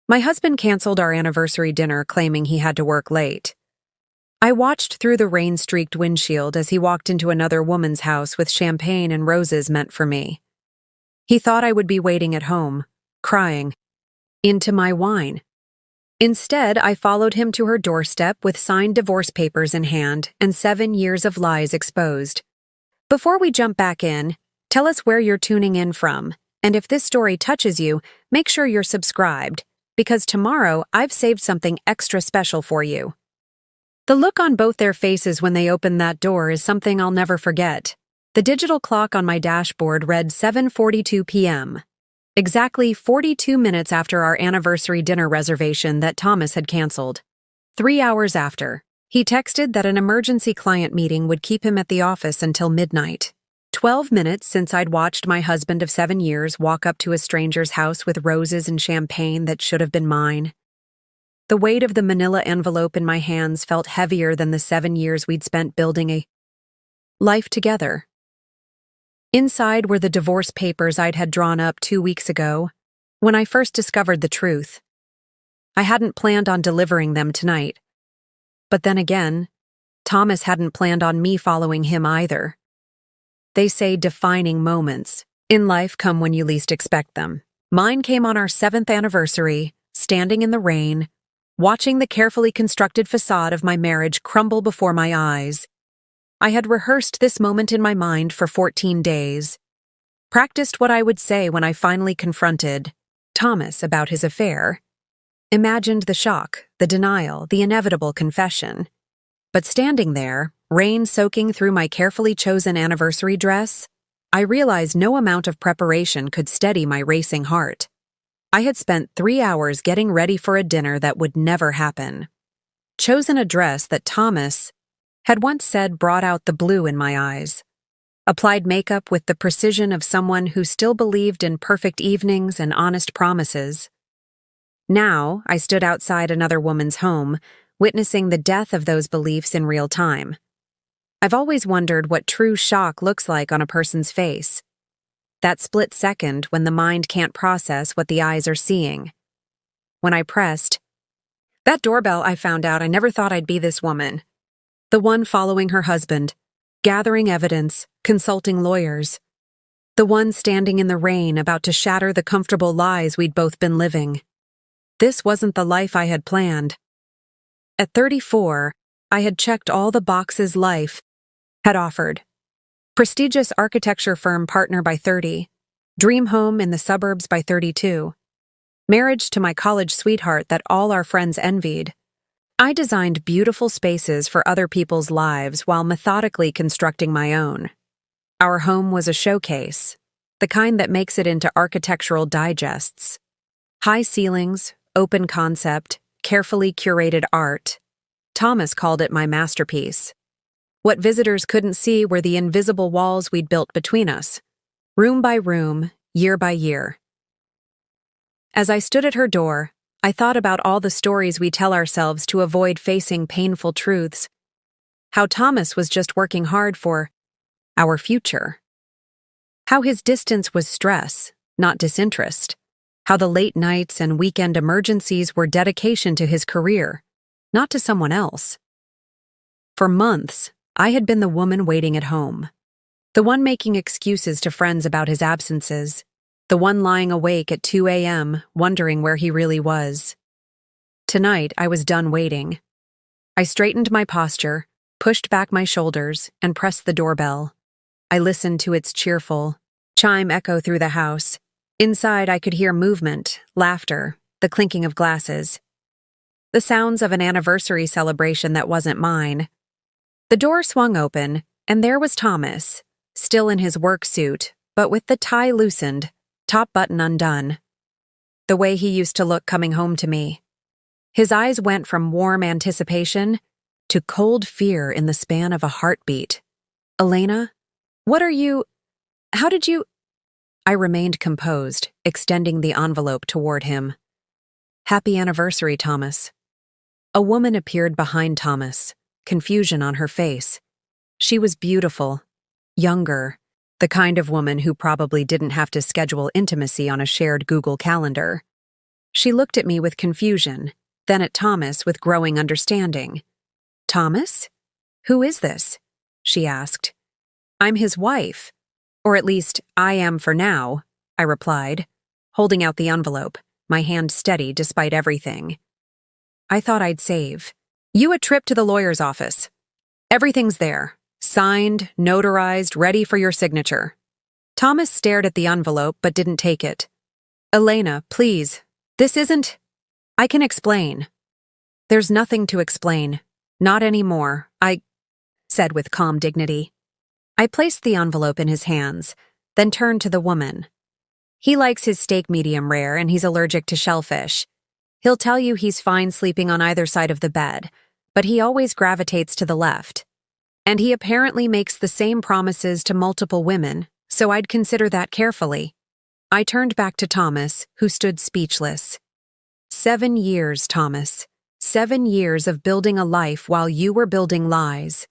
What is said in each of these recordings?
My husband canceled our anniversary dinner, claiming he had to work late. I watched through the rain-streaked windshield as he walked into another woman's house with champagne and roses meant for me. He thought I would be waiting at home, crying into my wine. Instead, I followed him to her doorstep with signed divorce papers in hand and 7 years of lies exposed. Before we jump back in, tell us where you're tuning in from, and if this story touches you, make sure you're subscribed, because tomorrow I've saved something extra special for you. The look on both their faces when they opened that door is something I'll never forget. The digital clock on my dashboard read 7:42 p.m., exactly 42 minutes after our anniversary dinner reservation that Thomas had canceled. 3 hours after, he texted that an emergency client meeting would keep him at the office until midnight. 12 minutes since I'd watched my husband of 7 years walk up to a stranger's house with roses and champagne that should have been mine. The weight of the manila envelope in my hands felt heavier than the 7 years we'd spent building a life together. Inside were the divorce papers I'd had drawn up 2 weeks ago, when I first discovered the truth. I hadn't planned on delivering them tonight. But then again, Thomas hadn't planned on me following him either. They say defining moments in life come when you least expect them. Mine came on our 7th anniversary, standing in the rain, watching the carefully constructed facade of my marriage crumble before my eyes. I had rehearsed this moment in my mind for 14 days, practiced what I would say when I finally confronted Thomas about his affair, imagined the shock, the denial, the inevitable confession. But standing there, rain soaking through my carefully chosen anniversary dress, I realized no amount of preparation could steady my racing heart. I had spent 3 hours getting ready for a dinner that would never happen. Chosen a dress that Thomas had once said brought out the blue in my eyes. Applied makeup with the precision of someone who still believed in perfect evenings and honest promises. Now, I stood outside another woman's home, witnessing the death of those beliefs in real time. I've always wondered what true shock looks like on a person's face. That split second when the mind can't process what the eyes are seeing. When I pressed that doorbell, I found out I never thought I'd be this woman. The one following her husband, gathering evidence, consulting lawyers. The one standing in the rain about to shatter the comfortable lies we'd both been living. This wasn't the life I had planned. At 34, I had checked all the boxes life had offered. Prestigious architecture firm partner by 30, dream home in the suburbs by 32, marriage to my college sweetheart that all our friends envied. I designed beautiful spaces for other people's lives while methodically constructing my own. Our home was a showcase, the kind that makes it into architectural digests. High ceilings, open concept, carefully curated art. Thomas called it my masterpiece. What visitors couldn't see were the invisible walls we'd built between us, room by room, year by year. As I stood at her door, I thought about all the stories we tell ourselves to avoid facing painful truths. How Thomas was just working hard for our future. How his distance was stress, not disinterest. How the late nights and weekend emergencies were dedication to his career, not to someone else. For months, I had been the woman waiting at home. The one making excuses to friends about his absences. The one lying awake at 2 a.m., wondering where he really was. Tonight, I was done waiting. I straightened my posture, pushed back my shoulders, and pressed the doorbell. I listened to its cheerful chime echo through the house. Inside, I could hear movement, laughter, the clinking of glasses. The sounds of an anniversary celebration that wasn't mine. The door swung open, and there was Thomas, still in his work suit, but with the tie loosened, top button undone. The way he used to look coming home to me. His eyes went from warm anticipation to cold fear in the span of a heartbeat. "Elena, how did you—" I remained composed, extending the envelope toward him. "Happy anniversary, Thomas." A woman appeared behind Thomas, confusion on her face. She was beautiful, younger, the kind of woman who probably didn't have to schedule intimacy on a shared Google Calendar. She looked at me with confusion, then at Thomas with growing understanding. "Thomas? Who is this?" she asked. "I'm his wife. Or at least, I am for now," I replied, holding out the envelope, my hand steady despite everything. "I thought I'd save you a trip to the lawyer's office. Everything's there, signed, notarized, ready for your signature." Thomas stared at the envelope but didn't take it. "Elena, please, this isn't—" "I can explain." "There's nothing to explain. Not anymore, I said with calm dignity. I placed the envelope in his hands, then turned to the woman. "He likes his steak medium rare and he's allergic to shellfish. He'll tell you he's fine sleeping on either side of the bed, but he always gravitates to the left. And he apparently makes the same promises to multiple women, so I'd consider that carefully." I turned back to Thomas, who stood speechless. 7 years, Thomas. 7 years of building a life while you were building lies.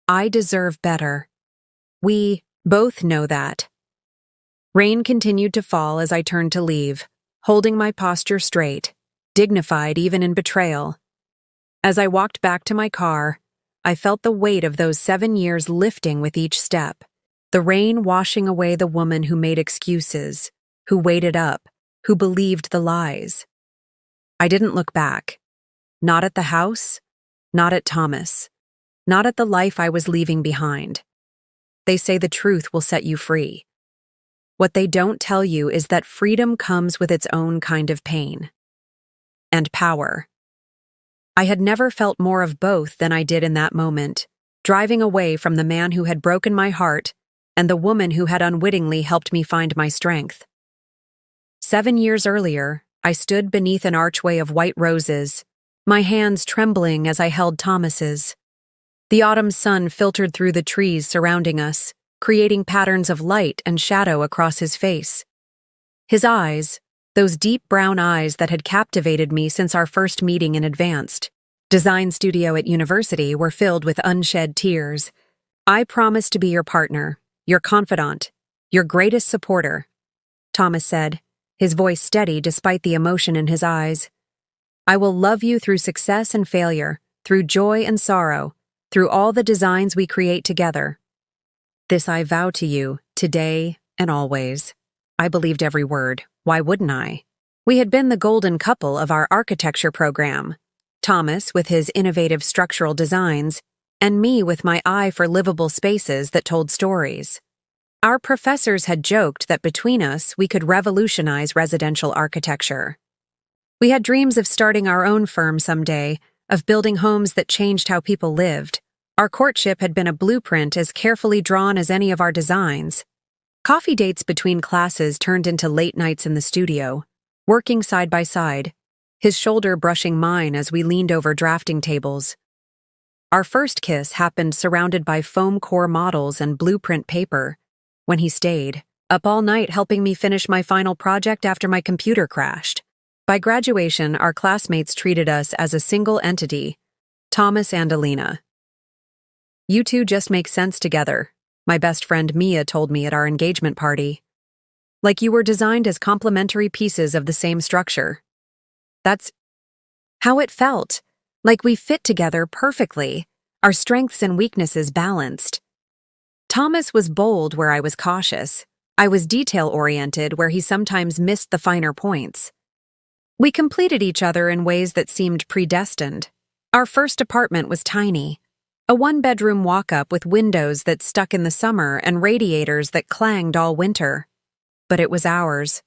I deserve better. We both know that. Rain continued to fall as I turned to leave, holding my posture straight, dignified even in betrayal. As I walked back to my car, I felt the weight of those 7 years lifting with each step, the rain washing away the woman who made excuses, who waited up, who believed the lies. I didn't look back. Not at the house, not at Thomas, not at the life I was leaving behind. They say the truth will set you free. What they don't tell you is that freedom comes with its own kind of pain. And power. I had never felt more of both than I did in that moment, driving away from the man who had broken my heart and the woman who had unwittingly helped me find my strength. 7 years earlier, I stood beneath an archway of white roses, my hands trembling as I held Thomas's. The autumn sun filtered through the trees surrounding us, creating patterns of light and shadow across his face. His eyes, those deep brown eyes that had captivated me since our first meeting in advanced design studio at university, were filled with unshed tears. "I promise to be your partner, your confidant, your greatest supporter," Thomas said, his voice steady despite the emotion in his eyes. "I will love you through success and failure, through joy and sorrow, through all the designs we create together. This I vow to you, today and always." I believed every word. Why wouldn't I? We had been the golden couple of our architecture program. Thomas with his innovative structural designs, and me with my eye for livable spaces that told stories. Our professors had joked that between us we could revolutionize residential architecture. We had dreams of starting our own firm someday, of building homes that changed how people lived. Our courtship had been a blueprint as carefully drawn as any of our designs. Coffee dates between classes turned into late nights in the studio, working side by side, his shoulder brushing mine as we leaned over drafting tables. Our first kiss happened surrounded by foam core models and blueprint paper, when he stayed, up all night helping me finish my final project after my computer crashed. By graduation, our classmates treated us as a single entity, Thomas and Elena. "You two just make sense together," my best friend Mia told me at our engagement party. "Like you were designed as complementary pieces of the same structure." That's how it felt, like we fit together perfectly, our strengths and weaknesses balanced. Thomas was bold where I was cautious. I was detail-oriented where he sometimes missed the finer points. We completed each other in ways that seemed predestined. Our first apartment was tiny. A 1-bedroom walk-up with windows that stuck in the summer and radiators that clanged all winter. But it was ours.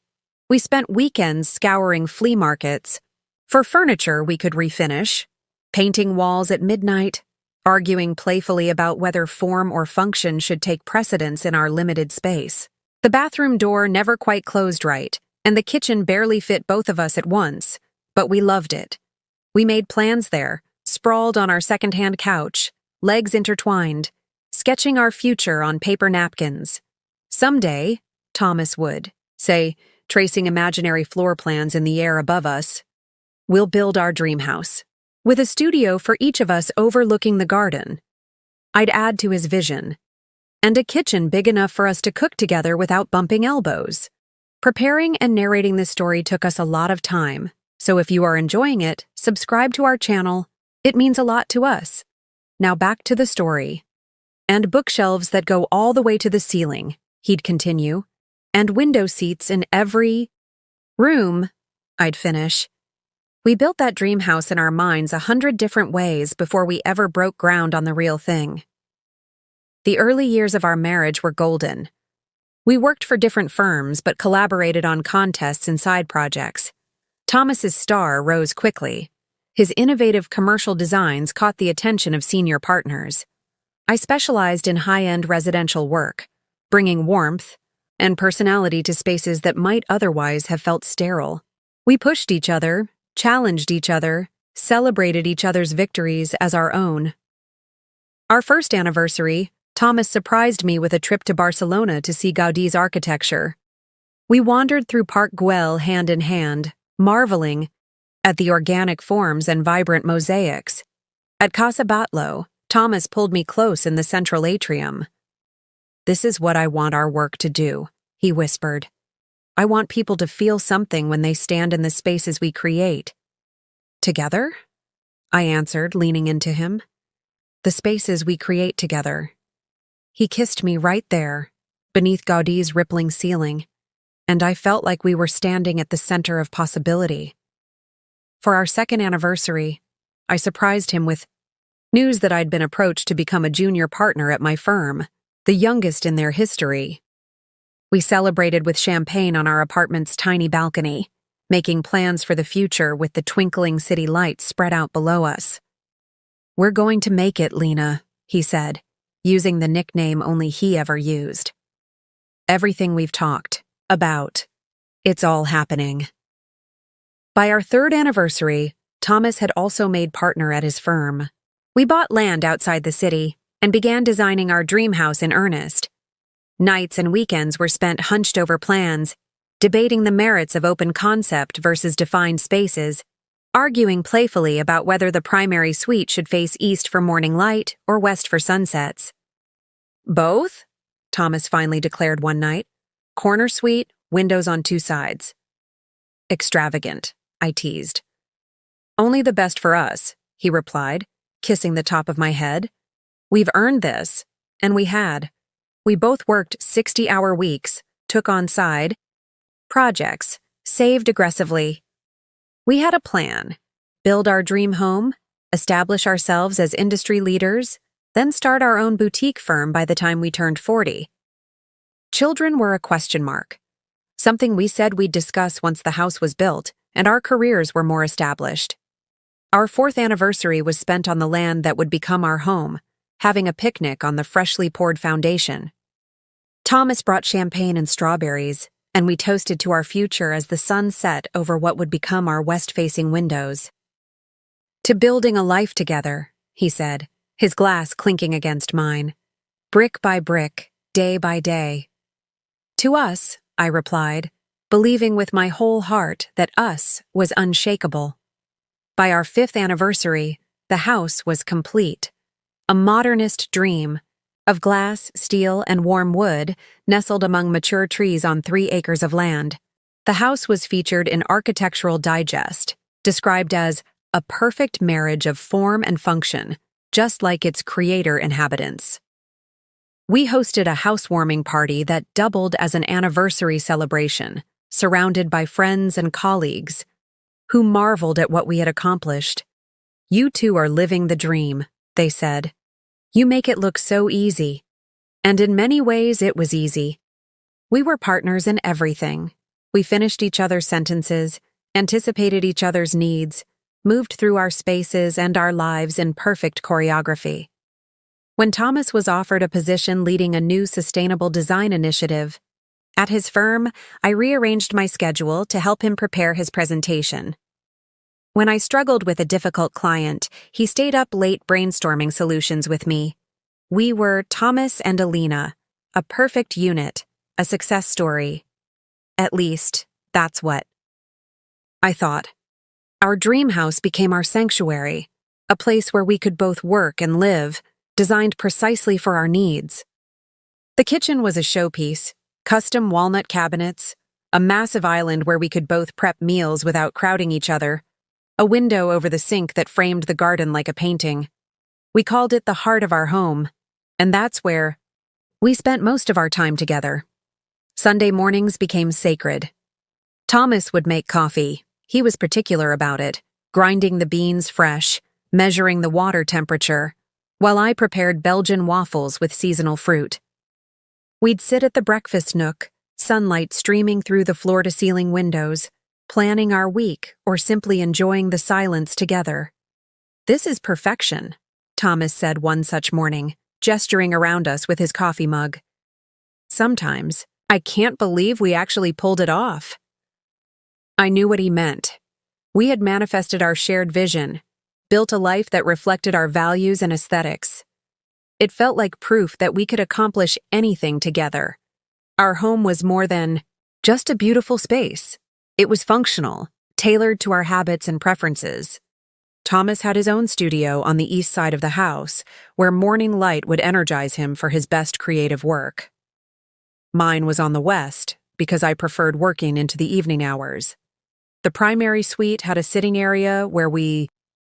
We spent weekends scouring flea markets for furniture we could refinish, painting walls at midnight, arguing playfully about whether form or function should take precedence in our limited space. The bathroom door never quite closed right, and the kitchen barely fit both of us at once, but we loved it. We made plans there, sprawled on our second-hand couch, legs intertwined, sketching our future on paper napkins. Someday, Thomas would say, tracing imaginary floor plans in the air above us, we'll build our dream house, with a studio for each of us overlooking the garden. I'd add to his vision, and a kitchen big enough for us to cook together without bumping elbows. Preparing and narrating this story took us a lot of time, So if you are enjoying it, subscribe to our channel. It means a lot to us. Now back to the story. And bookshelves that go all the way to the ceiling, he'd continue, and window seats in every room, I'd finish. We built that dream house in our minds 100 different ways before we ever broke ground on the real thing. The early years of our marriage were golden. We worked for different firms but collaborated on contests and side projects. Thomas's star rose quickly. His innovative commercial designs caught the attention of senior partners. I specialized in high-end residential work, bringing warmth and personality to spaces that might otherwise have felt sterile. We pushed each other, challenged each other, celebrated each other's victories as our own. Our first anniversary, Thomas surprised me with a trip to Barcelona to see Gaudí's architecture. We wandered through Park Güell hand in hand, marveling at the organic forms and vibrant mosaics. At Casa Batlló, Thomas pulled me close in the central atrium. "This is what I want our work to do," he whispered. "I want people to feel something when they stand in the spaces we create." "Together?" I answered, leaning into him. "The spaces we create together." He kissed me right there, beneath Gaudí's rippling ceiling, and I felt like we were standing at the center of possibility. For our second anniversary, I surprised him with news that I'd been approached to become a junior partner at my firm, the youngest in their history. We celebrated with champagne on our apartment's tiny balcony, making plans for the future with the twinkling city lights spread out below us. "We're going to make it, Lena," he said, using the nickname only he ever used. "Everything we've talked about, it's all happening." By our third anniversary, Thomas had also made partner at his firm. We bought land outside the city and began designing our dream house in earnest. Nights and weekends were spent hunched over plans, debating the merits of open concept versus defined spaces, arguing playfully about whether the primary suite should face east for morning light or west for sunsets. "Both?" Thomas finally declared one night. "Corner suite, windows on two sides." "Extravagant," I teased. "Only the best for us," he replied, kissing the top of my head. "We've earned this," and we had. We both worked 60-hour weeks, took on side projects, saved aggressively. We had a plan: build our dream home, establish ourselves as industry leaders, then start our own boutique firm by the time we turned 40. Children were a question mark, something we said we'd discuss once the house was built and our careers were more established. Our fourth anniversary was spent on the land that would become our home, having a picnic on the freshly poured foundation. Thomas brought champagne and strawberries, and we toasted to our future as the sun set over what would become our west-facing windows. "To building a life together," he said, his glass clinking against mine. "Brick by brick, day by day." "To us," I replied, believing with my whole heart that us was unshakable. By our fifth anniversary, the house was complete. A modernist dream of glass, steel, and warm wood nestled among mature trees on 3 acres of land. The house was featured in Architectural Digest, described as a perfect marriage of form and function, just like its creator inhabitants. We hosted a housewarming party that doubled as an anniversary celebration, surrounded by friends and colleagues who marveled at what we had accomplished. "You two are living the dream," they said. "You make it look so easy." And in many ways, it was easy. We were partners in everything. We finished each other's sentences, anticipated each other's needs, moved through our spaces and our lives in perfect choreography. When Thomas was offered a position leading a new sustainable design initiative at his firm, I rearranged my schedule to help him prepare his presentation. When I struggled with a difficult client, he stayed up late brainstorming solutions with me. We were Thomas and Alina, a perfect unit, a success story. At least, that's what I thought. Our dream house became our sanctuary, a place where we could both work and live, designed precisely for our needs. The kitchen was a showpiece, custom walnut cabinets, a massive island where we could both prep meals without crowding each other, a window over the sink that framed the garden like a painting. We called it the heart of our home, and that's where we spent most of our time together. Sunday mornings became sacred. Thomas would make coffee. He was particular about it, grinding the beans fresh, measuring the water temperature, while I prepared Belgian waffles with seasonal fruit. We'd sit at the breakfast nook, sunlight streaming through the floor-to-ceiling windows, planning our week or simply enjoying the silence together. "This is perfection," Thomas said one such morning, gesturing around us with his coffee mug. "Sometimes, I can't believe we actually pulled it off." I knew what he meant. We had manifested our shared vision, built a life that reflected our values and aesthetics. It felt like proof that we could accomplish anything together. Our home was more than just a beautiful space. It was functional, tailored to our habits and preferences. Thomas had his own studio on the east side of the house, where morning light would energize him for his best creative work. Mine was on the west, because I preferred working into the evening hours. The primary suite had a sitting area where we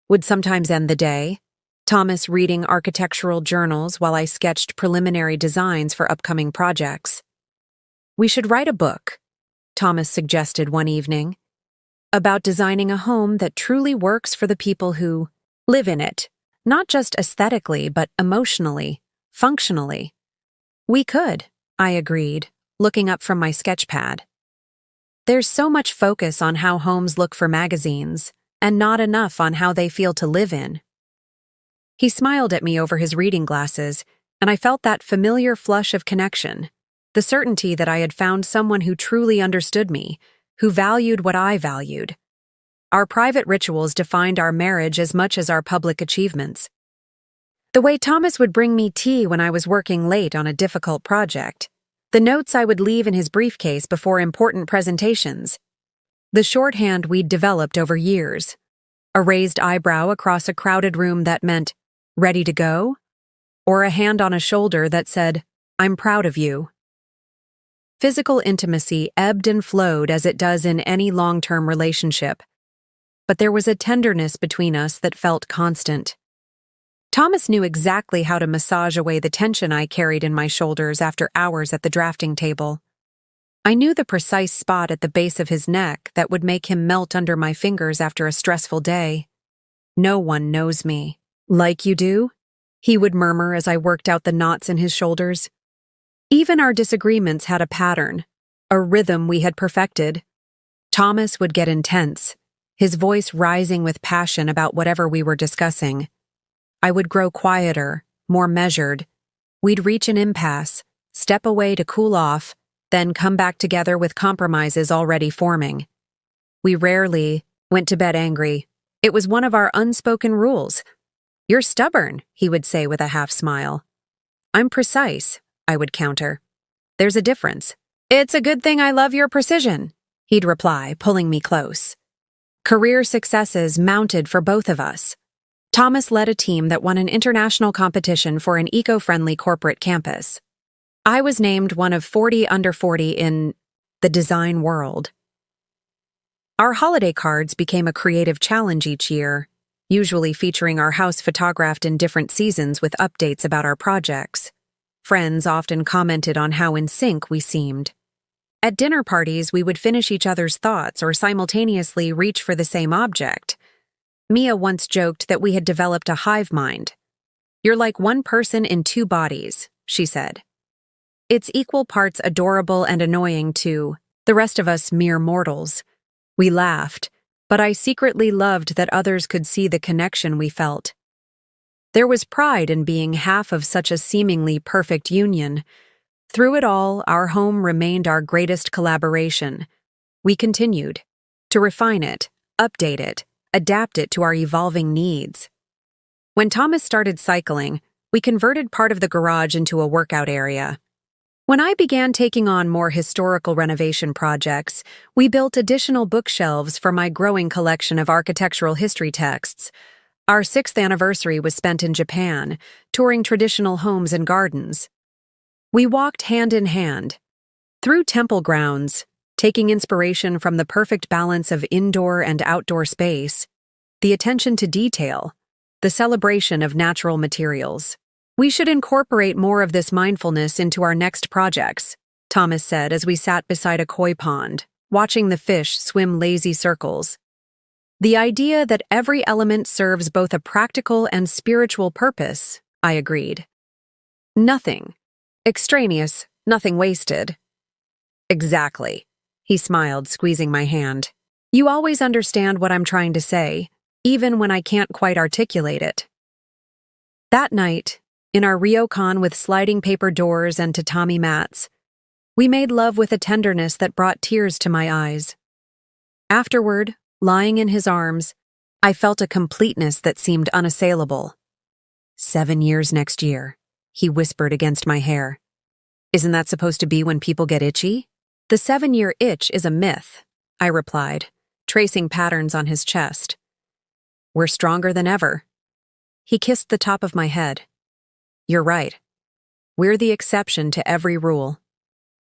would sometimes end the day, Thomas reading architectural journals while I sketched preliminary designs for upcoming projects. "We should write a book," Thomas suggested one evening, "about designing a home that truly works for the people who live in it, not just aesthetically, but emotionally, functionally." "We could," I agreed, looking up from my sketch pad. "There's so much focus on how homes look for magazines, and not enough on how they feel to live in." He smiled at me over his reading glasses, and I felt that familiar flush of connection, the certainty that I had found someone who truly understood me, who valued what I valued. Our private rituals defined our marriage as much as our public achievements. The way Thomas would bring me tea when I was working late on a difficult project, the notes I would leave in his briefcase before important presentations, the shorthand we'd developed over years, a raised eyebrow across a crowded room that meant, "Ready to go?" or a hand on a shoulder that said, "I'm proud of you." Physical intimacy ebbed and flowed as it does in any long-term relationship, but there was a tenderness between us that felt constant. Thomas knew exactly how to massage away the tension I carried in my shoulders after hours at the drafting table. I knew the precise spot at the base of his neck that would make him melt under my fingers after a stressful day. "No one knows me like you do," he would murmur as I worked out the knots in his shoulders. Even our disagreements had a pattern, a rhythm we had perfected. Thomas would get intense, his voice rising with passion about whatever we were discussing. I would grow quieter, more measured. We'd reach an impasse, step away to cool off, then come back together with compromises already forming. We rarely went to bed angry. It was one of our unspoken rules. "You're stubborn," he would say with a half smile. "I'm precise," I would counter. "There's a difference." "It's a good thing I love your precision," he'd reply, pulling me close. Career successes mounted for both of us. Thomas led a team that won an international competition for an eco-friendly corporate campus. I was named one of 40 under 40 in the design world. Our holiday cards became a creative challenge each year, usually featuring our house photographed in different seasons with updates about our projects. Friends often commented on how in sync we seemed. At dinner parties, we would finish each other's thoughts or simultaneously reach for the same object. Mia once joked that we had developed a hive mind. "You're like one person in two bodies," she said. It's equal parts adorable and annoying to the rest of us mere mortals. We laughed, but I secretly loved that others could see the connection we felt. There was pride in being half of such a seemingly perfect union. Through it all, our home remained our greatest collaboration. We continued to refine it, update it, adapt it to our evolving needs. When Thomas started cycling, we converted part of the garage into a workout area. When I began taking on more historical renovation projects, we built additional bookshelves for my growing collection of architectural history texts. Our 6th anniversary was spent in Japan, touring traditional homes and gardens. We walked hand in hand through temple grounds, taking inspiration from the perfect balance of indoor and outdoor space, the attention to detail, the celebration of natural materials. We should incorporate more of this mindfulness into our next projects, Thomas said as we sat beside a koi pond, watching the fish swim lazy circles. The idea that every element serves both a practical and spiritual purpose, I agreed. Nothing extraneous, nothing wasted. Exactly, he smiled, squeezing my hand. You always understand what I'm trying to say, even when I can't quite articulate it. That night, in our ryokan with sliding paper doors and tatami mats, we made love with a tenderness that brought tears to my eyes. Afterward, lying in his arms, I felt a completeness that seemed unassailable. 7 years next year, he whispered against my hair. Isn't that supposed to be when people get itchy? The 7-year itch is a myth, I replied, tracing patterns on his chest. We're stronger than ever. He kissed the top of my head. You're right. We're the exception to every rule.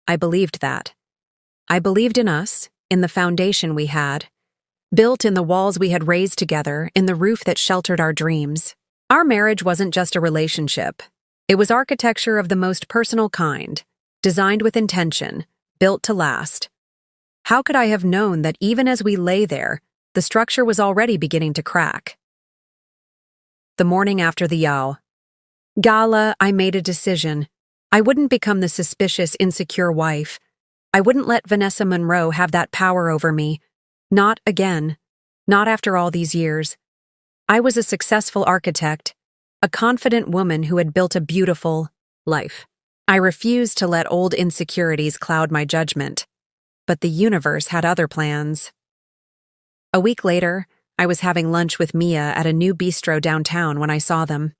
I believed that. I believed in us, in the foundation we had, built in the walls we had raised together, in the roof that sheltered our dreams. Our marriage wasn't just a relationship. It was architecture of the most personal kind, designed with intention, built to last. How could I have known that even as we lay there, the structure was already beginning to crack? The morning after the Yao Gala, I made a decision. I wouldn't become the suspicious, insecure wife. I wouldn't let Vanessa Monroe have that power over me. Not again. Not after all these years. I was a successful architect, a confident woman who had built a beautiful life. I refused to let old insecurities cloud my judgment. But the universe had other plans. A week later, I was having lunch with Mia at a new bistro downtown when I saw them.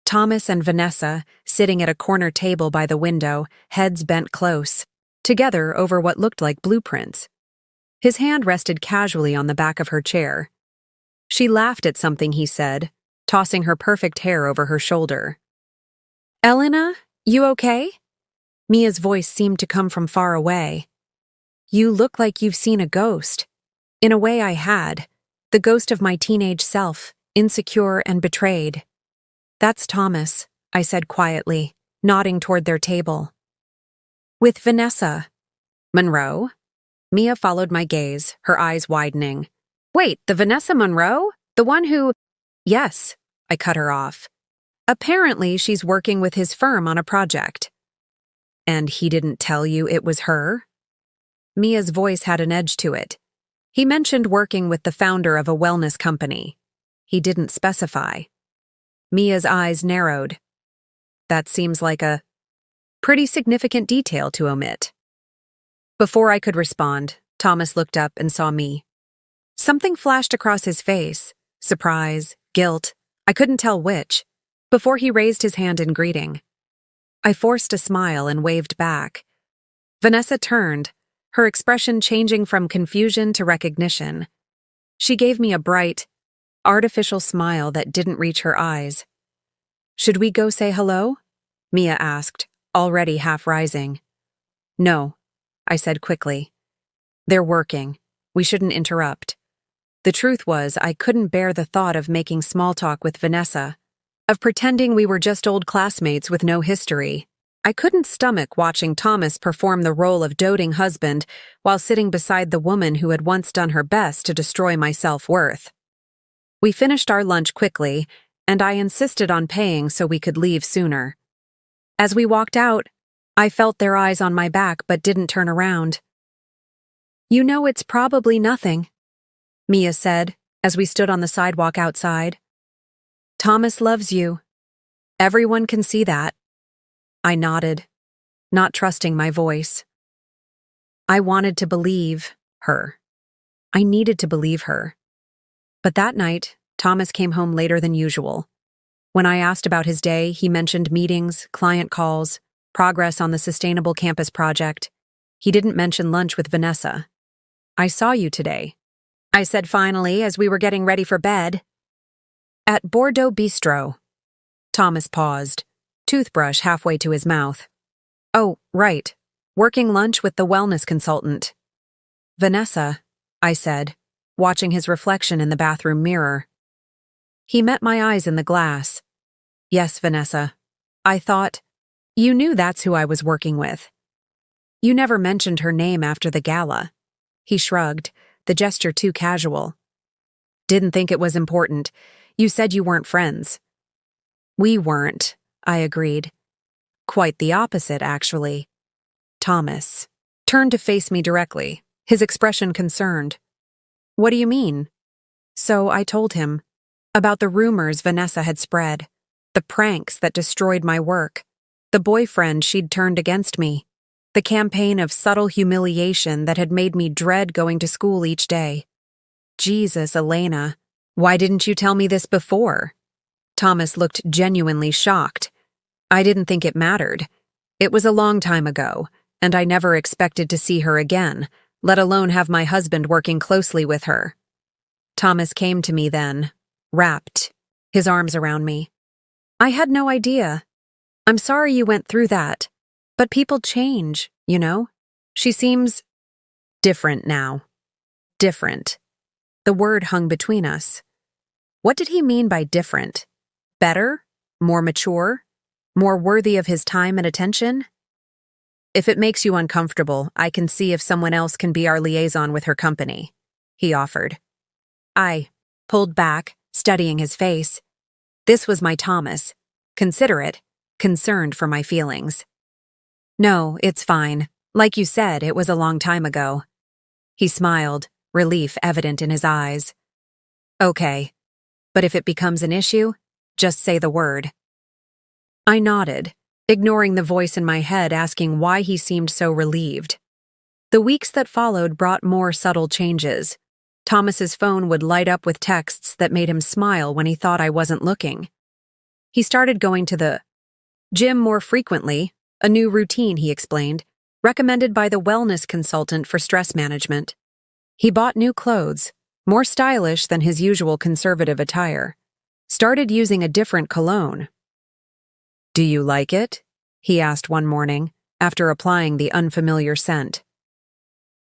Thomas and Vanessa, sitting at a corner table by the window, heads bent close, together over what looked like blueprints. His hand rested casually on the back of her chair. She laughed at something he said, tossing her perfect hair over her shoulder. Elena, you okay? Mia's voice seemed to come from far away. You look like you've seen a ghost. In a way I had, the ghost of my teenage self, insecure and betrayed. That's Thomas, I said quietly, nodding toward their table. With Vanessa. Monroe? Mia followed my gaze, her eyes widening. Wait, the Vanessa Monroe? The one who… Yes, I cut her off. Apparently she's working with his firm on a project. And he didn't tell you it was her? Mia's voice had an edge to it. He mentioned working with the founder of a wellness company. He didn't specify. Mia's eyes narrowed. That seems like a pretty significant detail to omit. Before I could respond, Thomas looked up and saw me. Something flashed across his face, surprise, guilt, I couldn't tell which, before he raised his hand in greeting. I forced a smile and waved back. Vanessa turned, her expression changing from confusion to recognition. She gave me a bright, artificial smile that didn't reach her eyes. Should we go say hello? Mia asked, already half rising. No, I said quickly. They're working. We shouldn't interrupt. The truth was, I couldn't bear the thought of making small talk with Vanessa, of pretending we were just old classmates with no history. I couldn't stomach watching Thomas perform the role of doting husband while sitting beside the woman who had once done her best to destroy my self-worth. We finished our lunch quickly, and I insisted on paying so we could leave sooner. As we walked out, I felt their eyes on my back but didn't turn around. You know it's probably nothing, Mia said as we stood on the sidewalk outside. Thomas loves you. Everyone can see that. I nodded, not trusting my voice. I wanted to believe her. I needed to believe her. But that night, Thomas came home later than usual. When I asked about his day, he mentioned meetings, client calls, progress on the Sustainable Campus project. He didn't mention lunch with Vanessa. I saw you today, I said finally as we were getting ready for bed. At Bordeaux Bistro. Thomas paused, toothbrush halfway to his mouth. Oh, right. Working lunch with the wellness consultant. Vanessa, I said, watching his reflection in the bathroom mirror. He met my eyes in the glass. Yes, Vanessa. I thought, you knew that's who I was working with. You never mentioned her name after the gala. He shrugged, the gesture too casual. Didn't think it was important. You said you weren't friends. We weren't, I agreed. Quite the opposite, actually. Thomas turned to face me directly, his expression concerned. What do you mean? So I told him about the rumors Vanessa had spread, the pranks that destroyed my work, the boyfriend she'd turned against me, the campaign of subtle humiliation that had made me dread going to school each day. Jesus, Elena, why didn't you tell me this before? Thomas looked genuinely shocked. I didn't think it mattered. It was a long time ago, and I never expected to see her again, let alone have my husband working closely with her. Thomas came to me then, wrapped, his arms around me. I had no idea. I'm sorry you went through that, but people change, you know? She seems different now. Different. The word hung between us. What did he mean by different? Better? More mature? More worthy of his time and attention? If it makes you uncomfortable, I can see if someone else can be our liaison with her company, he offered. I pulled back, studying his face. This was my Thomas, considerate, concerned for my feelings. No, it's fine. Like you said, it was a long time ago. He smiled, relief evident in his eyes. Okay, but if it becomes an issue, just say the word. I nodded, ignoring the voice in my head asking why he seemed so relieved. The weeks that followed brought more subtle changes. Thomas's phone would light up with texts that made him smile when he thought I wasn't looking. He started going to the gym more frequently, a new routine, he explained, recommended by the wellness consultant for stress management. He bought new clothes, more stylish than his usual conservative attire. Started using a different cologne. Do you like it? He asked one morning, after applying the unfamiliar scent.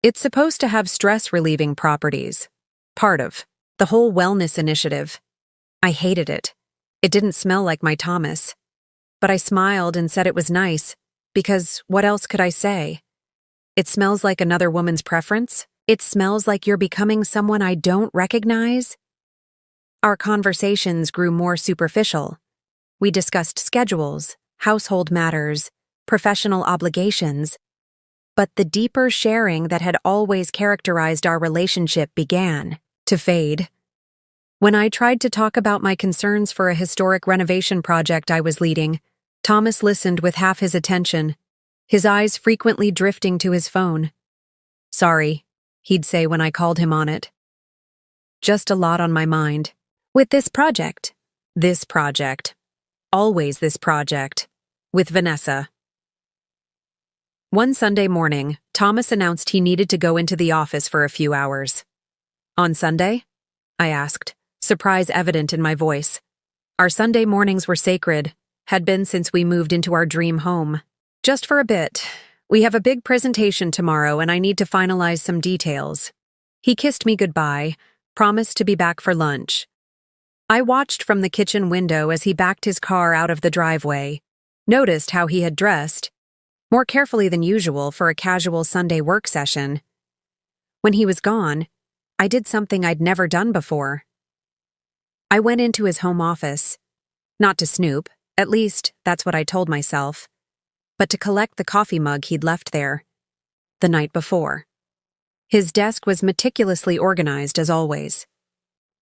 It's supposed to have stress-relieving properties. Part of the whole wellness initiative. I hated it. It didn't smell like my Thomas. But I smiled and said it was nice, because what else could I say? It smells like another woman's preference? It smells like you're becoming someone I don't recognize? Our conversations grew more superficial. We discussed schedules, household matters, professional obligations. But the deeper sharing that had always characterized our relationship began to fade. When I tried to talk about my concerns for a historic renovation project I was leading, Thomas listened with half his attention, his eyes frequently drifting to his phone. Sorry, he'd say when I called him on it. Just a lot on my mind. With this project. Always this project. With Vanessa. One Sunday morning, Thomas announced he needed to go into the office for a few hours. On Sunday? I asked, surprise evident in my voice. Our Sunday mornings were sacred, had been since we moved into our dream home. Just for a bit. We have a big presentation tomorrow and I need to finalize some details. He kissed me goodbye, promised to be back for lunch. I watched from the kitchen window as he backed his car out of the driveway, noticed how he had dressed, more carefully than usual for a casual Sunday work session. When he was gone, I did something I'd never done before. I went into his home office, not to snoop, at least that's what I told myself, but to collect the coffee mug he'd left there the night before. His desk was meticulously organized as always.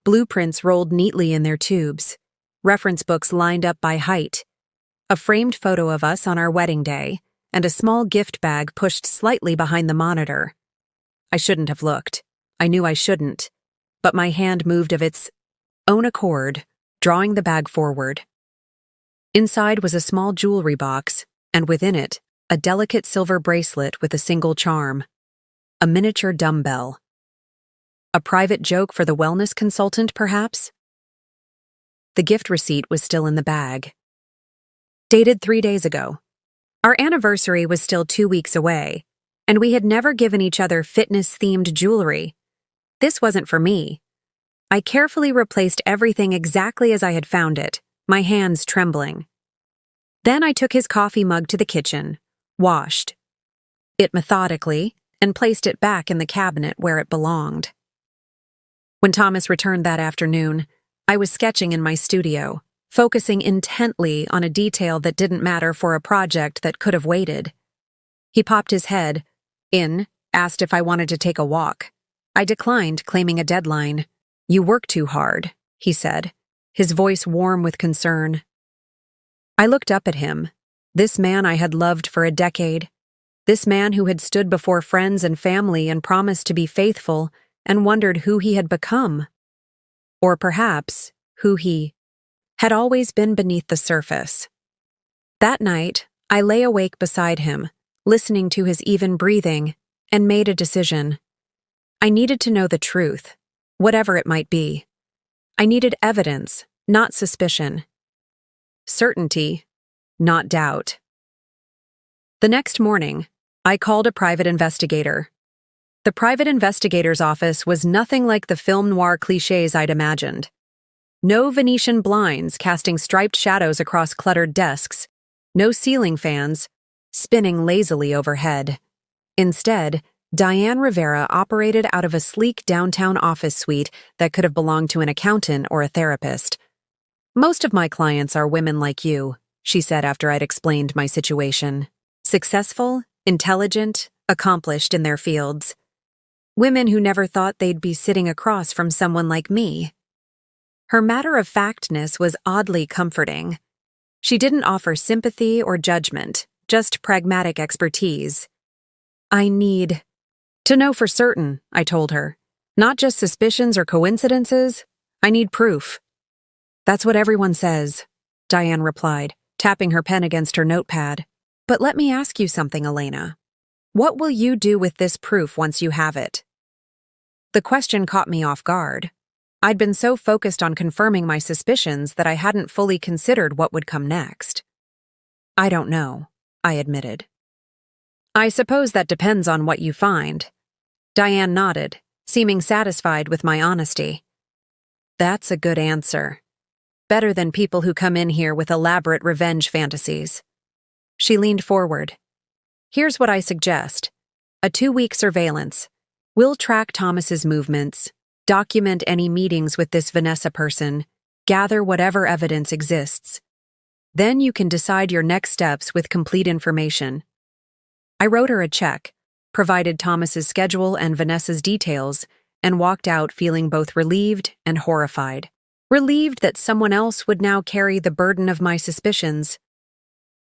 Blueprints rolled neatly in their tubes, reference books lined up by height, a framed photo of us on our wedding day, and a small gift bag pushed slightly behind the monitor. I shouldn't have looked. I knew I shouldn't, but my hand moved of its own accord, drawing the bag forward. Inside was a small jewelry box, and within it, a delicate silver bracelet with a single charm, a miniature dumbbell. A private joke for the wellness consultant, perhaps? The gift receipt was still in the bag. Dated 3 days ago. Our anniversary was still 2 weeks away, and we had never given each other fitness-themed jewelry. This wasn't for me. I carefully replaced everything exactly as I had found it, my hands trembling. Then I took his coffee mug to the kitchen, washed it methodically, and placed it back in the cabinet where it belonged. When Thomas returned that afternoon, I was sketching in my studio, focusing intently on a detail that didn't matter for a project that could have waited. He popped his head in, asked if I wanted to take a walk. I declined, claiming a deadline. "You work too hard," he said, his voice warm with concern. I looked up at him, this man I had loved for a decade, this man who had stood before friends and family and promised to be faithful, and wondered who he had become. Or perhaps who he had always been beneath the surface. That night, I lay awake beside him, listening to his even breathing, and made a decision. I needed to know the truth, whatever it might be. I needed evidence, not suspicion. Certainty, not doubt. The next morning, I called a private investigator. The private investigator's office was nothing like the film noir clichés I'd imagined. No Venetian blinds casting striped shadows across cluttered desks, no ceiling fans spinning lazily overhead. Instead, Diane Rivera operated out of a sleek downtown office suite that could have belonged to an accountant or a therapist. "Most of my clients are women like you," she said after I'd explained my situation. "Successful, intelligent, accomplished in their fields. Women who never thought they'd be sitting across from someone like me." Her matter-of-factness was oddly comforting. She didn't offer sympathy or judgment, just pragmatic expertise. "I need to know for certain," I told her. "Not just suspicions or coincidences. I need proof." "That's what everyone says," Diane replied, tapping her pen against her notepad. "But let me ask you something, Elena. What will you do with this proof once you have it?" The question caught me off guard. I'd been so focused on confirming my suspicions that I hadn't fully considered what would come next. "I don't know," I admitted. "I suppose that depends on what you find." Diane nodded, seeming satisfied with my honesty. "That's a good answer. Better than people who come in here with elaborate revenge fantasies." She leaned forward. "Here's what I suggest. A 2-week surveillance. We'll track Thomas's movements, document any meetings with this Vanessa person, gather whatever evidence exists. Then you can decide your next steps with complete information." I wrote her a check, provided Thomas's schedule and Vanessa's details, and walked out feeling both relieved and horrified. Relieved that someone else would now carry the burden of my suspicions.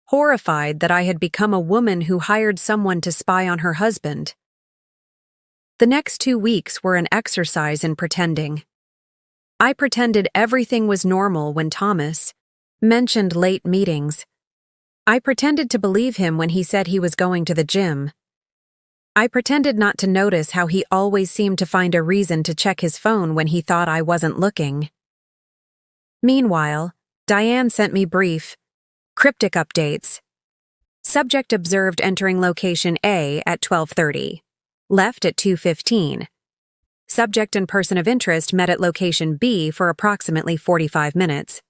Horrified that I had become a woman who hired someone to spy on her husband. The next 2 weeks were an exercise in pretending. I pretended everything was normal when Thomas mentioned late meetings. I pretended to believe him when he said he was going to the gym. I pretended not to notice how he always seemed to find a reason to check his phone when he thought I wasn't looking. Meanwhile, Diane sent me brief, cryptic updates. Subject observed entering location A at 12:30. Left at 2:15. Subject and person of interest met at location B for approximately 45 minutes.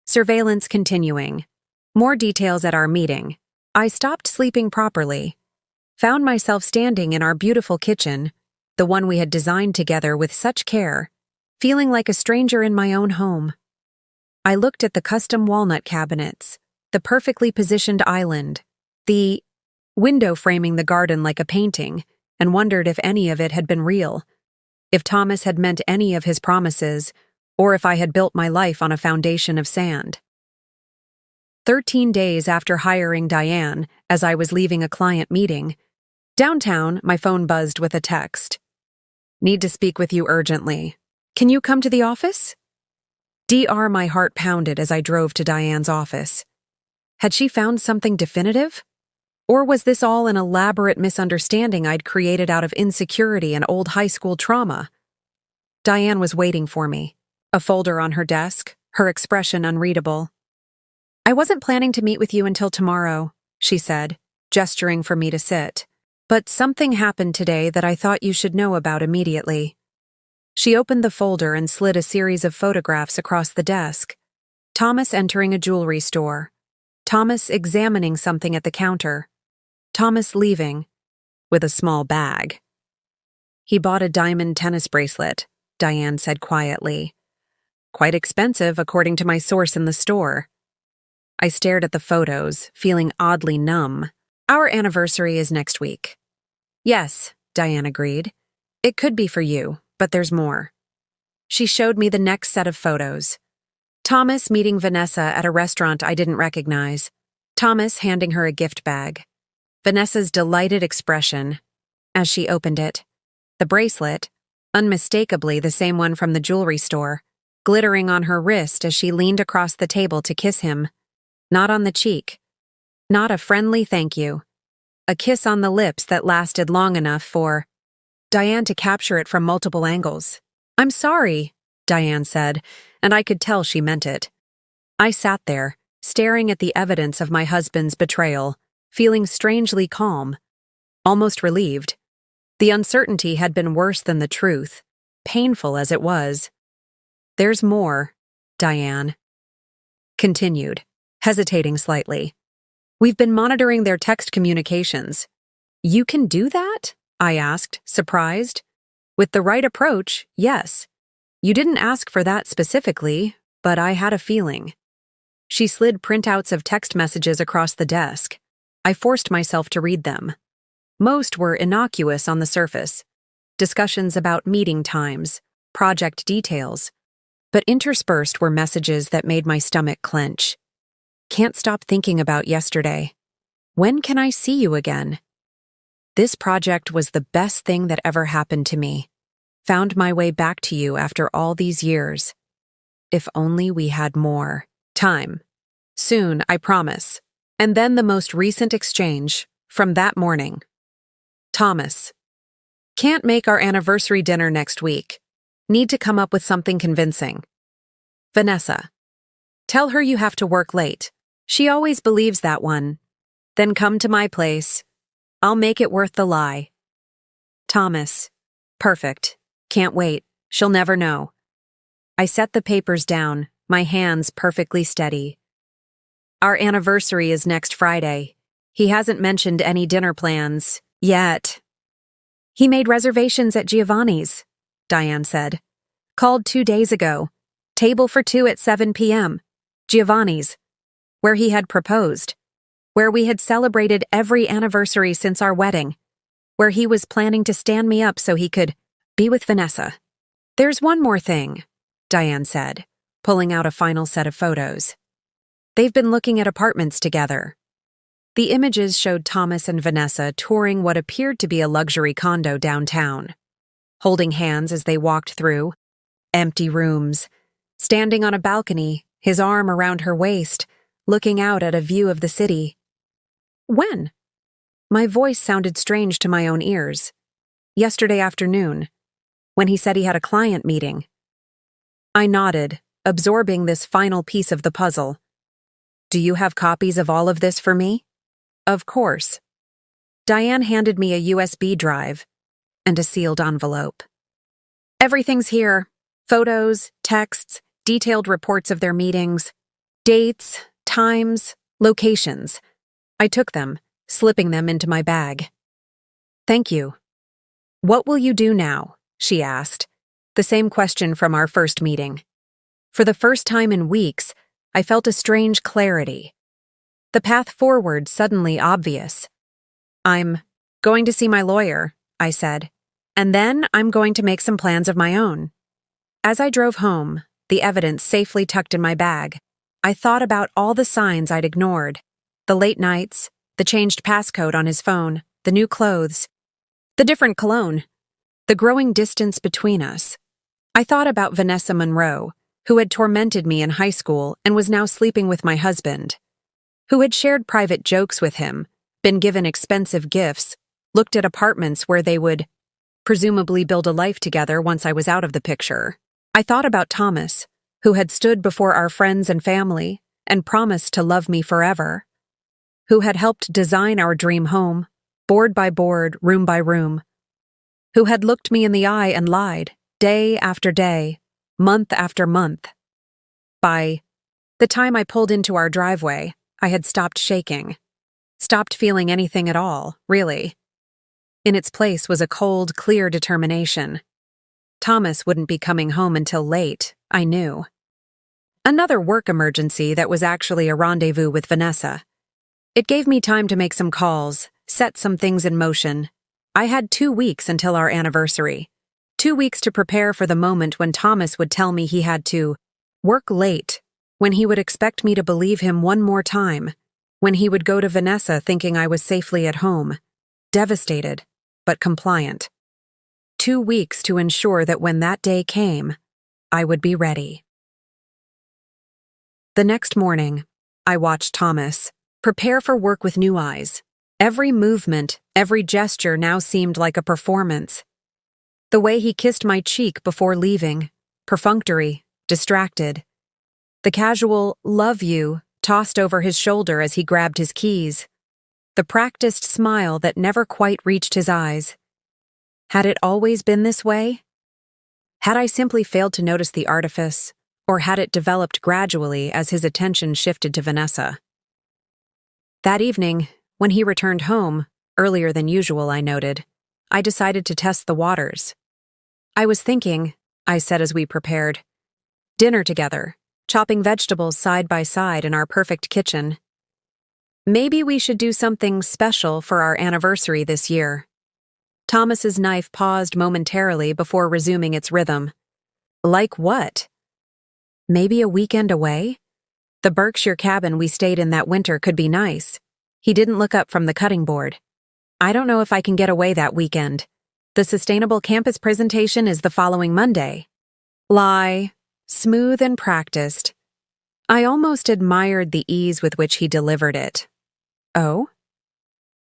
Surveillance continuing. More details at our meeting. I stopped sleeping properly. Found myself standing in our beautiful kitchen, the one we had designed together with such care, feeling like a stranger in my own home. I looked at the custom walnut cabinets, the perfectly positioned island, the window framing the garden like a painting, and wondered if any of it had been real, if Thomas had meant any of his promises, or if I had built my life on a foundation of sand. 13 days after hiring Diane, as I was leaving a client meeting, downtown, my phone buzzed with a text. "Need to speak with you urgently. Can you come to the office?" My heart pounded as I drove to Diane's office. Had she found something definitive? Or was this all an elaborate misunderstanding I'd created out of insecurity and old high school trauma? Diane was waiting for me, a folder on her desk, her expression unreadable. "I wasn't planning to meet with you until tomorrow," she said, gesturing for me to sit. But something happened today that I thought you should know about immediately. She opened the folder and slid a series of photographs across the desk. Thomas entering a jewelry store. Thomas examining something at the counter. Thomas leaving, with a small bag. He bought a diamond tennis bracelet, Diane said quietly. Quite expensive, according to my source in the store. I stared at the photos, feeling oddly numb. Our anniversary is next week. Yes, Diane agreed. It could be for you, but there's more. She showed me the next set of photos. Thomas meeting Vanessa at a restaurant I didn't recognize. Thomas handing her a gift bag. Vanessa's delighted expression as she opened it. The bracelet, unmistakably the same one from the jewelry store, glittering on her wrist as she leaned across the table to kiss him. Not on the cheek. Not a friendly thank you. A kiss on the lips that lasted long enough for Diane to capture it from multiple angles. I'm sorry, Diane said, and I could tell she meant it. I sat there, staring at the evidence of my husband's betrayal, feeling strangely calm, almost relieved. The uncertainty had been worse than the truth, painful as it was. There's more, Diane continued, hesitating slightly. We've been monitoring their text communications. You can do that? I asked, surprised. With the right approach, yes. You didn't ask for that specifically, but I had a feeling. She slid printouts of text messages across the desk. I forced myself to read them. Most were innocuous on the surface. Discussions about meeting times, project details. But interspersed were messages that made my stomach clench. Can't stop thinking about yesterday. When can I see you again? This project was the best thing that ever happened to me. Found my way back to you after all these years. If only we had more time. Soon, I promise. And then the most recent exchange, from that morning. Thomas. Can't make our anniversary dinner next week. Need to come up with something convincing. Vanessa. Tell her you have to work late. She always believes that one. Then come to my place. I'll make it worth the lie. Thomas. Perfect. Can't wait. She'll never know. I set the papers down, my hands perfectly steady. Our anniversary is next Friday. He hasn't mentioned any dinner plans yet. He made reservations at Giovanni's, Diane said. Called 2 days ago. Table for 2 at 7 p.m. Giovanni's. Where he had proposed. Where we had celebrated every anniversary since our wedding. Where he was planning to stand me up so he could be with Vanessa. There's one more thing, Diane said, pulling out a final set of photos. They've been looking at apartments together. The images showed Thomas and Vanessa touring what appeared to be a luxury condo downtown, holding hands as they walked through empty rooms, standing on a balcony, his arm around her waist, looking out at a view of the city. When? My voice sounded strange to my own ears. Yesterday afternoon, when he said he had a client meeting. I nodded, absorbing this final piece of the puzzle. Do you have copies of all of this for me? Of course. Diane handed me a USB drive and a sealed envelope. Everything's here. Photos, texts, detailed reports of their meetings, dates, times, locations. I took them, slipping them into my bag. Thank you. What will you do now? She asked. The same question from our first meeting. For the first time in weeks, I felt a strange clarity. The path forward suddenly obvious. I'm going to see my lawyer, I said, and then I'm going to make some plans of my own. As I drove home, the evidence safely tucked in my bag, I thought about all the signs I'd ignored. The late nights, the changed passcode on his phone, the new clothes, the different cologne, the growing distance between us. I thought about Vanessa Monroe, who had tormented me in high school and was now sleeping with my husband, who had shared private jokes with him, been given expensive gifts, looked at apartments where they would presumably build a life together once I was out of the picture. I thought about Thomas, who had stood before our friends and family and promised to love me forever, who had helped design our dream home, board by board, room by room, who had looked me in the eye and lied, day after day, month after month. By the time I pulled into our driveway, I had stopped shaking, stopped feeling anything at all, really. In its place was a cold, clear determination. Thomas wouldn't be coming home until late, I knew. Another work emergency that was actually a rendezvous with Vanessa. It gave me time to make some calls, set some things in motion. I had 2 weeks until our anniversary. 2 weeks to prepare for the moment when Thomas would tell me he had to work late, when he would expect me to believe him one more time, when he would go to Vanessa thinking I was safely at home, devastated, but compliant. 2 weeks to ensure that when that day came, I would be ready. The next morning, I watched Thomas prepare for work with new eyes. Every movement, every gesture now seemed like a performance. The way he kissed my cheek before leaving, perfunctory, distracted. The casual "love you" tossed over his shoulder as he grabbed his keys. The practiced smile that never quite reached his eyes. Had it always been this way? Had I simply failed to notice the artifice, or had it developed gradually as his attention shifted to Vanessa? That evening, when he returned home, earlier than usual, I noted, I decided to test the waters. I was thinking, I said as we prepared, dinner together, chopping vegetables side by side in our perfect kitchen. Maybe we should do something special for our anniversary this year. Thomas's knife paused momentarily before resuming its rhythm. Like what? Maybe a weekend away? The Berkshire cabin we stayed in that winter could be nice. He didn't look up from the cutting board. I don't know if I can get away that weekend. The Sustainable Campus presentation is the following Monday. Lie, smooth and practiced. I almost admired the ease with which he delivered it. Oh?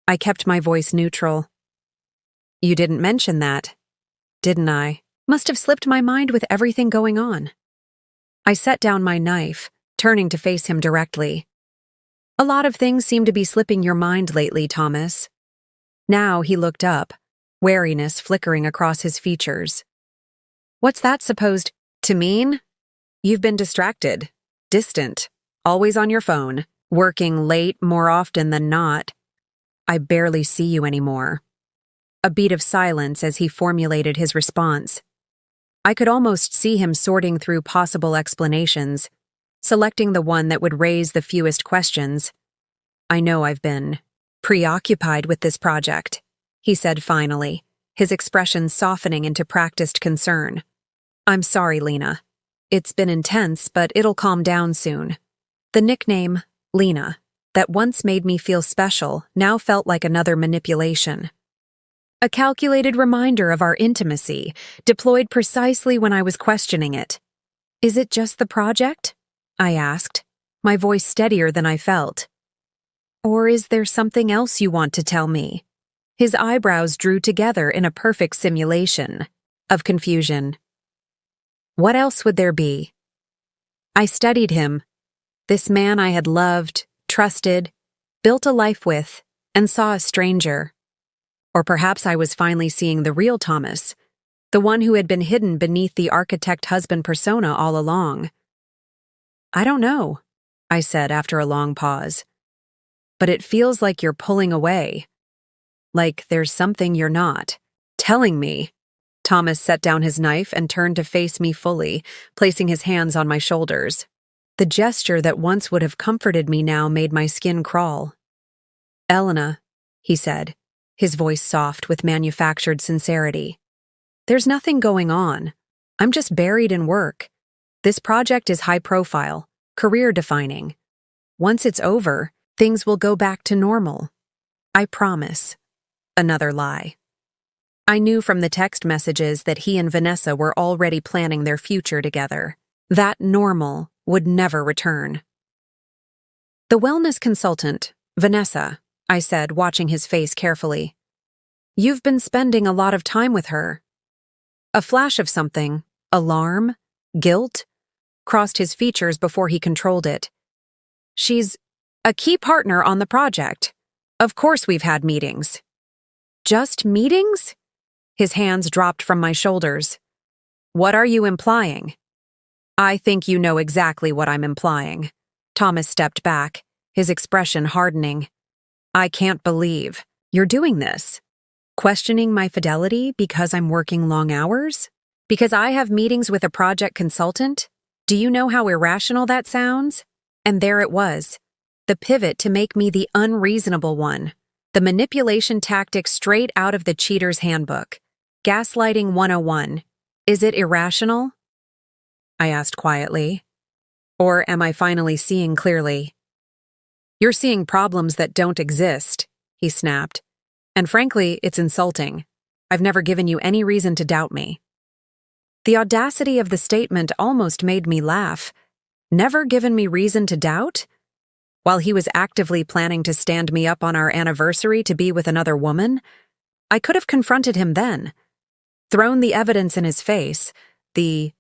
I kept my voice neutral. You didn't mention that, didn't I? Must have slipped my mind with everything going on. I set down my knife, turning to face him directly. A lot of things seem to be slipping your mind lately, Thomas. Now he looked up, wariness flickering across his features. What's that supposed to mean? You've been distracted, distant, always on your phone, working late more often than not. I barely see you anymore. A beat of silence as he formulated his response. I could almost see him sorting through possible explanations, selecting the one that would raise the fewest questions. I know I've been preoccupied with this project, he said finally, his expression softening into practiced concern. I'm sorry, Lena. It's been intense, but it'll calm down soon. The nickname, Lena, that once made me feel special, now felt like another manipulation. A calculated reminder of our intimacy, deployed precisely when I was questioning it. Is it just the project? I asked, my voice steadier than I felt. Or is there something else you want to tell me? His eyebrows drew together in a perfect simulation of confusion. What else would there be? I studied him, this man I had loved, trusted, built a life with, and saw a stranger. Or perhaps I was finally seeing the real Thomas, the one who had been hidden beneath the architect-husband persona all along. I don't know, I said after a long pause. But it feels like you're pulling away. Like there's something you're not telling me. Thomas set down his knife and turned to face me fully, placing his hands on my shoulders. The gesture that once would have comforted me now made my skin crawl. Elena, he said, his voice soft with manufactured sincerity. There's nothing going on. I'm just buried in work. This project is high profile, career-defining. Once it's over, things will go back to normal. I promise. Another lie. I knew from the text messages that he and Vanessa were already planning their future together. That normal would never return. The wellness consultant, Vanessa, I said, watching his face carefully. You've been spending a lot of time with her. A flash of something, alarm, guilt, crossed his features before he controlled it. She's a key partner on the project. Of course we've had meetings. Just meetings? His hands dropped from my shoulders. What are you implying? I think you know exactly what I'm implying. Thomas stepped back, his expression hardening. I can't believe you're doing this. Questioning my fidelity because I'm working long hours? Because I have meetings with a project consultant? Do you know how irrational that sounds? And there it was. The pivot to make me the unreasonable one. The manipulation tactic straight out of the cheater's handbook. Gaslighting 101. Is it irrational? I asked quietly. Or am I finally seeing clearly? You're seeing problems that don't exist, he snapped. And frankly, it's insulting. I've never given you any reason to doubt me. The audacity of the statement almost made me laugh. Never given me reason to doubt? While he was actively planning to stand me up on our anniversary to be with another woman, I could have confronted him then. Thrown the evidence in his face, the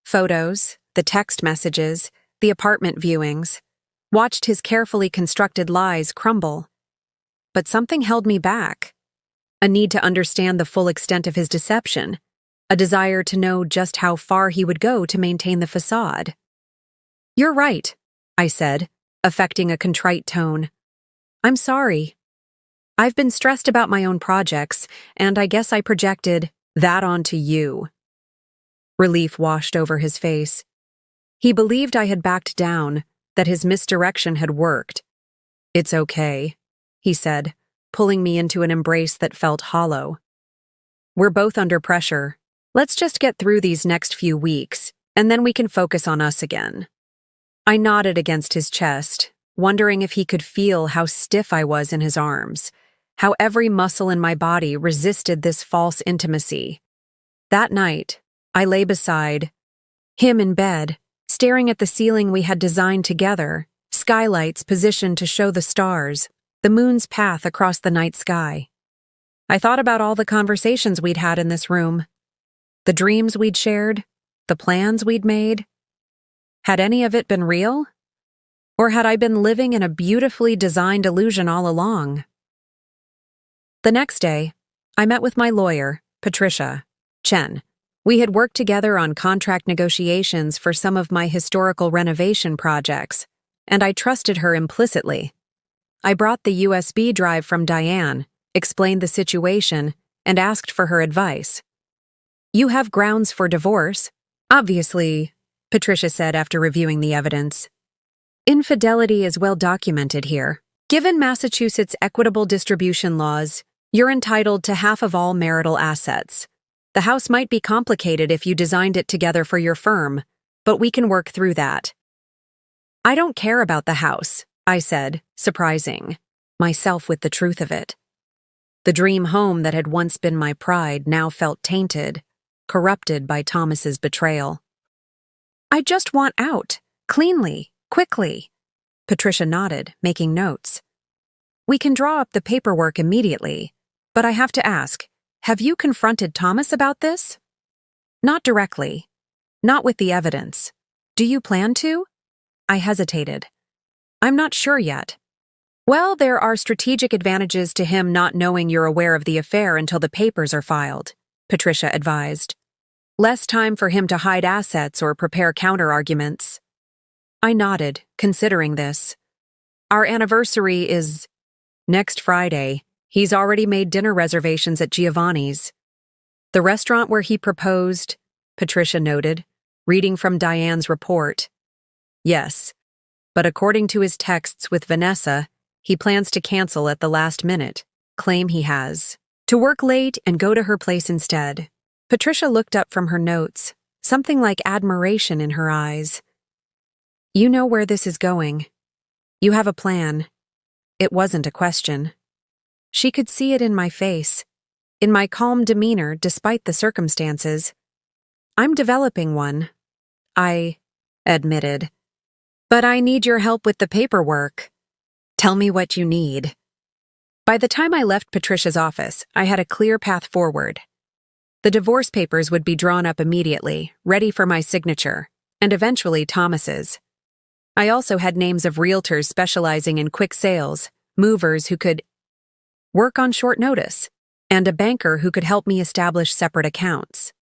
photos, the text messages, the apartment viewings, watched his carefully constructed lies crumble. But something held me back. A need to understand the full extent of his deception, a desire to know just how far he would go to maintain the facade. You're right, I said, affecting a contrite tone. I'm sorry. I've been stressed about my own projects, and I guess I projected that onto you. Relief washed over his face. He believed I had backed down, that his misdirection had worked. It's okay, he said, pulling me into an embrace that felt hollow. We're both under pressure. Let's just get through these next few weeks, and then we can focus on us again. I nodded against his chest, wondering if he could feel how stiff I was in his arms, how every muscle in my body resisted this false intimacy. That night, I lay beside him in bed, staring at the ceiling we had designed together, skylights positioned to show the stars, the moon's path across the night sky. I thought about all the conversations we'd had in this room, the dreams we'd shared, the plans we'd made. Had any of it been real? Or had I been living in a beautifully designed illusion all along? The next day, I met with my lawyer, Patricia Chen. We had worked together on contract negotiations for some of my historical renovation projects, and I trusted her implicitly. I brought the USB drive from Diane, explained the situation, and asked for her advice. You have grounds for divorce, obviously, Patricia said after reviewing the evidence. Infidelity is well documented here. Given Massachusetts' equitable distribution laws, you're entitled to half of all marital assets. The house might be complicated if you designed it together for your firm, but we can work through that. I don't care about the house, I said, surprising myself with the truth of it. The dream home that had once been my pride now felt tainted, corrupted by Thomas's betrayal. I just want out, cleanly, quickly. Patricia nodded, making notes. We can draw up the paperwork immediately, but I have to ask, have you confronted Thomas about this? Not directly. Not with the evidence. Do you plan to? I hesitated. I'm not sure yet. Well, there are strategic advantages to him not knowing you're aware of the affair until the papers are filed, Patricia advised. Less time for him to hide assets or prepare counter-arguments. I nodded, considering this. Our anniversary is next Friday. He's already made dinner reservations at Giovanni's. The restaurant where he proposed, Patricia noted, reading from Diane's report. Yes, but according to his texts with Vanessa, he plans to cancel at the last minute, claim he has to work late and go to her place instead. Patricia looked up from her notes, something like admiration in her eyes. You know where this is going. You have a plan. It wasn't a question. She could see it in my face, in my calm demeanor despite the circumstances. I'm developing one, I admitted. But I need your help with the paperwork. Tell me what you need. By the time I left Patricia's office, I had a clear path forward. The divorce papers would be drawn up immediately, ready for my signature, and eventually Thomas's. I also had names of realtors specializing in quick sales, movers who could work on short notice, and a banker who could help me establish separate accounts.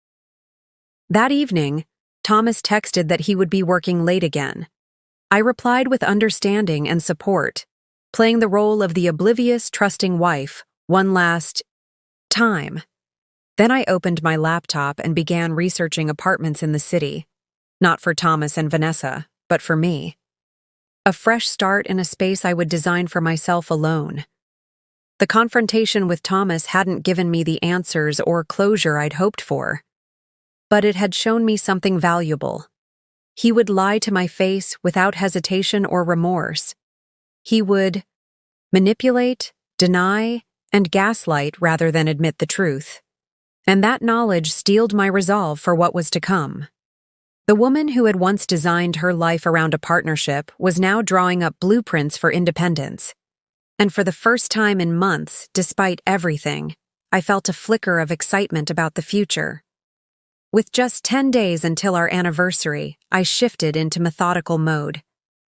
That evening, Thomas texted that he would be working late again. I replied with understanding and support, playing the role of the oblivious, trusting wife one last time. Then I opened my laptop and began researching apartments in the city, not for Thomas and Vanessa, but for me. A fresh start in a space I would design for myself alone. The confrontation with Thomas hadn't given me the answers or closure I'd hoped for, but it had shown me something valuable. He would lie to my face without hesitation or remorse. He would manipulate, deny, and gaslight rather than admit the truth. And that knowledge steeled my resolve for what was to come. The woman who had once designed her life around a partnership was now drawing up blueprints for independence. And for the first time in months, despite everything, I felt a flicker of excitement about the future. With just 10 days until our anniversary, I shifted into methodical mode.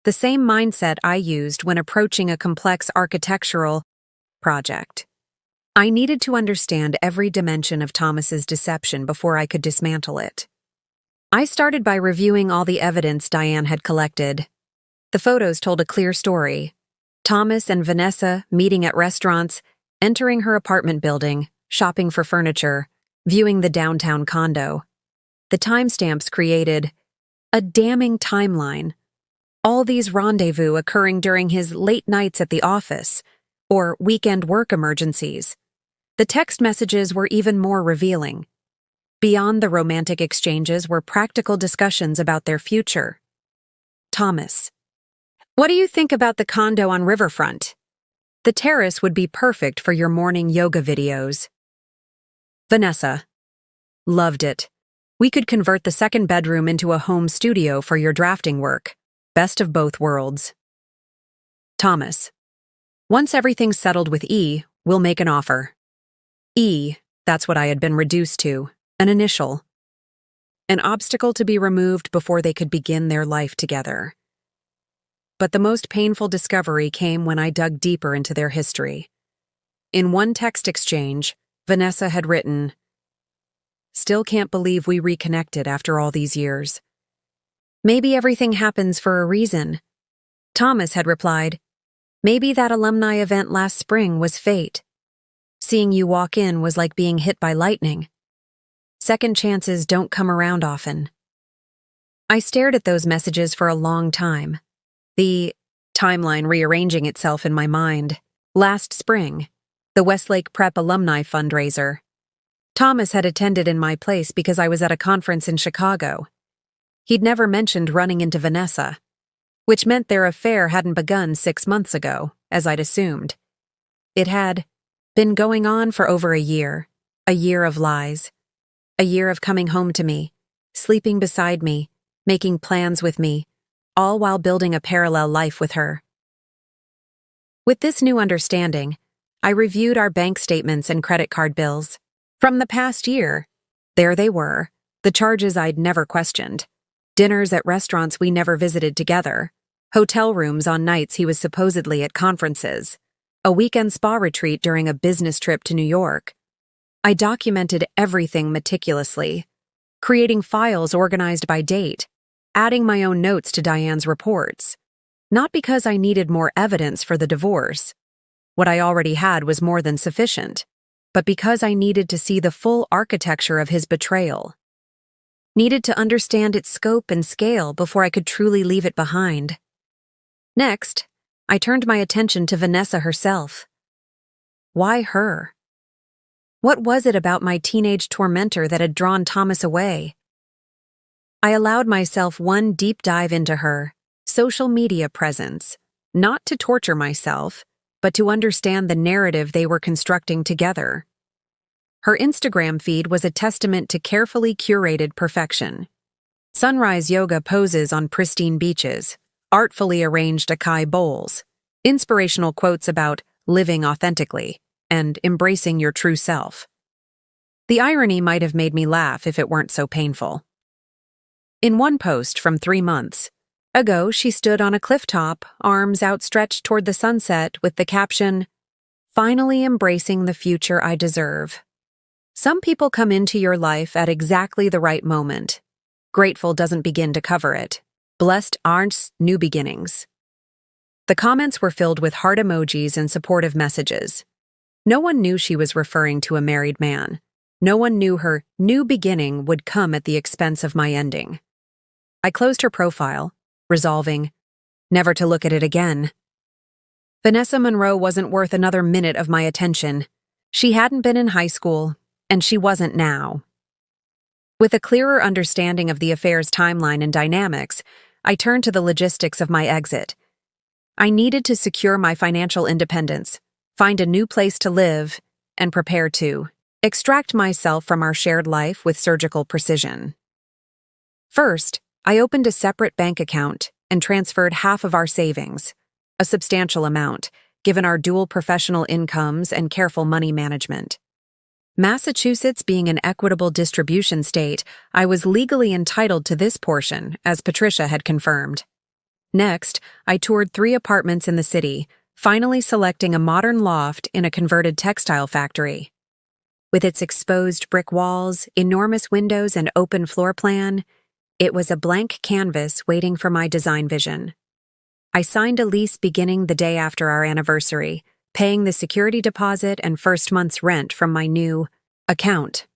The same mindset I used when approaching a complex architectural project. I needed to understand every dimension of Thomas's deception before I could dismantle it. I started by reviewing all the evidence Diane had collected. The photos told a clear story. Thomas and Vanessa meeting at restaurants, entering her apartment building, shopping for furniture, viewing the downtown condo. The timestamps created a damning timeline. All these rendezvous occurring during his late nights at the office or weekend work emergencies. The text messages were even more revealing. Beyond the romantic exchanges were practical discussions about their future. Thomas: "What do you think about the condo on Riverfront? The terrace would be perfect for your morning yoga videos." Vanessa: "Loved it. We could convert the second bedroom into a home studio for your drafting work. Best of both worlds." Thomas: "Once everything's settled with E, we'll make an offer." E, that's what I had been reduced to, an initial. An obstacle to be removed before they could begin their life together. But the most painful discovery came when I dug deeper into their history. In one text exchange, Vanessa had written, "Still can't believe we reconnected after all these years. Maybe everything happens for a reason." Thomas had replied, "Maybe that alumni event last spring was fate. Seeing you walk in was like being hit by lightning. Second chances don't come around often." I stared at those messages for a long time, the timeline rearranging itself in my mind. Last spring, the Westlake Prep alumni fundraiser. Thomas had attended in my place because I was at a conference in Chicago. He'd never mentioned running into Vanessa, which meant their affair hadn't begun 6 months ago, as I'd assumed. It had been going on for over a year of lies, a year of coming home to me, sleeping beside me, making plans with me, all while building a parallel life with her. With this new understanding, I reviewed our bank statements and credit card bills. From the past year, there they were, the charges I'd never questioned. Dinners at restaurants we never visited together, hotel rooms on nights he was supposedly at conferences, a weekend spa retreat during a business trip to New York. I documented everything meticulously, creating files organized by date, adding my own notes to Diane's reports. Not because I needed more evidence for the divorce. What I already had was more than sufficient, but because I needed to see the full architecture of his betrayal. Needed to understand its scope and scale before I could truly leave it behind. Next, I turned my attention to Vanessa herself. Why her? What was it about my teenage tormentor that had drawn Thomas away? I allowed myself one deep dive into her social media presence, not to torture myself, but to understand the narrative they were constructing together. Her Instagram feed was a testament to carefully curated perfection. Sunrise yoga poses on pristine beaches, artfully arranged acai bowls, inspirational quotes about living authentically and embracing your true self. The irony might have made me laugh if it weren't so painful. In one post from 3 months ago, she stood on a clifftop, arms outstretched toward the sunset with the caption, finally embracing the future I deserve. Some people come into your life at exactly the right moment. Grateful doesn't begin to cover it. Blessed aren't new beginnings. The comments were filled with heart emojis and supportive messages. No one knew she was referring to a married man. No one knew her new beginning would come at the expense of my ending. I closed her profile, resolving never to look at it again. Vanessa Monroe wasn't worth another minute of my attention. She hadn't been in high school, and she wasn't now. With a clearer understanding of the affair's timeline and dynamics, I turned to the logistics of my exit. I needed to secure my financial independence, find a new place to live, and prepare to extract myself from our shared life with surgical precision. First, I opened a separate bank account and transferred half of our savings, a substantial amount, given our dual professional incomes and careful money management. Massachusetts being an equitable distribution state, I was legally entitled to this portion, as Patricia had confirmed. Next, I toured 3 apartments in the city, finally selecting a modern loft in a converted textile factory. With its exposed brick walls, enormous windows, and open floor plan, it was a blank canvas waiting for my design vision. I signed a lease beginning the day after our anniversary, paying the security deposit and first month's rent from my new account.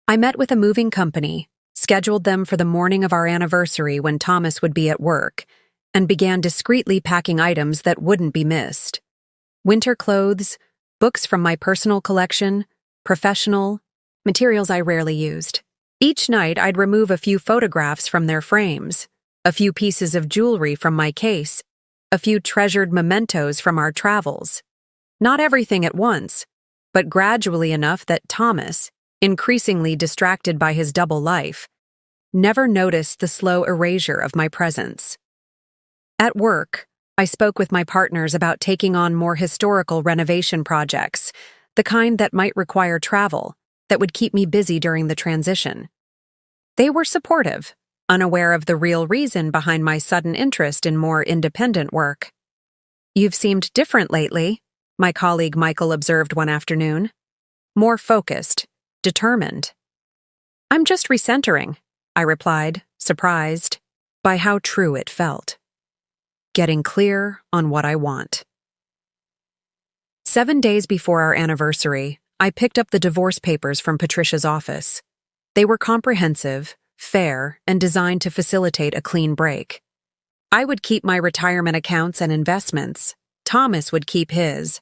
I met with a moving company, scheduled them for the morning of our anniversary when Thomas would be at work, and began discreetly packing items that wouldn't be missed. Winter clothes, books from my personal collection, professional, materials I rarely used. Each night I'd remove a few photographs from their frames, a few pieces of jewelry from my case, a few treasured mementos from our travels. Not everything at once, but gradually enough that Thomas, increasingly distracted by his double life, never noticed the slow erasure of my presence. At work, I spoke with my partners about taking on more historical renovation projects, the kind that might require travel, that would keep me busy during the transition. They were supportive, unaware of the real reason behind my sudden interest in more independent work. "You've seemed different lately," my colleague Michael observed one afternoon. "More focused, determined." "I'm just recentering," I replied, surprised by how true it felt. Getting clear on what I want. 7 days before our anniversary, I picked up the divorce papers from Patricia's office. They were comprehensive, fair, and designed to facilitate a clean break. I would keep my retirement accounts and investments. Thomas would keep his.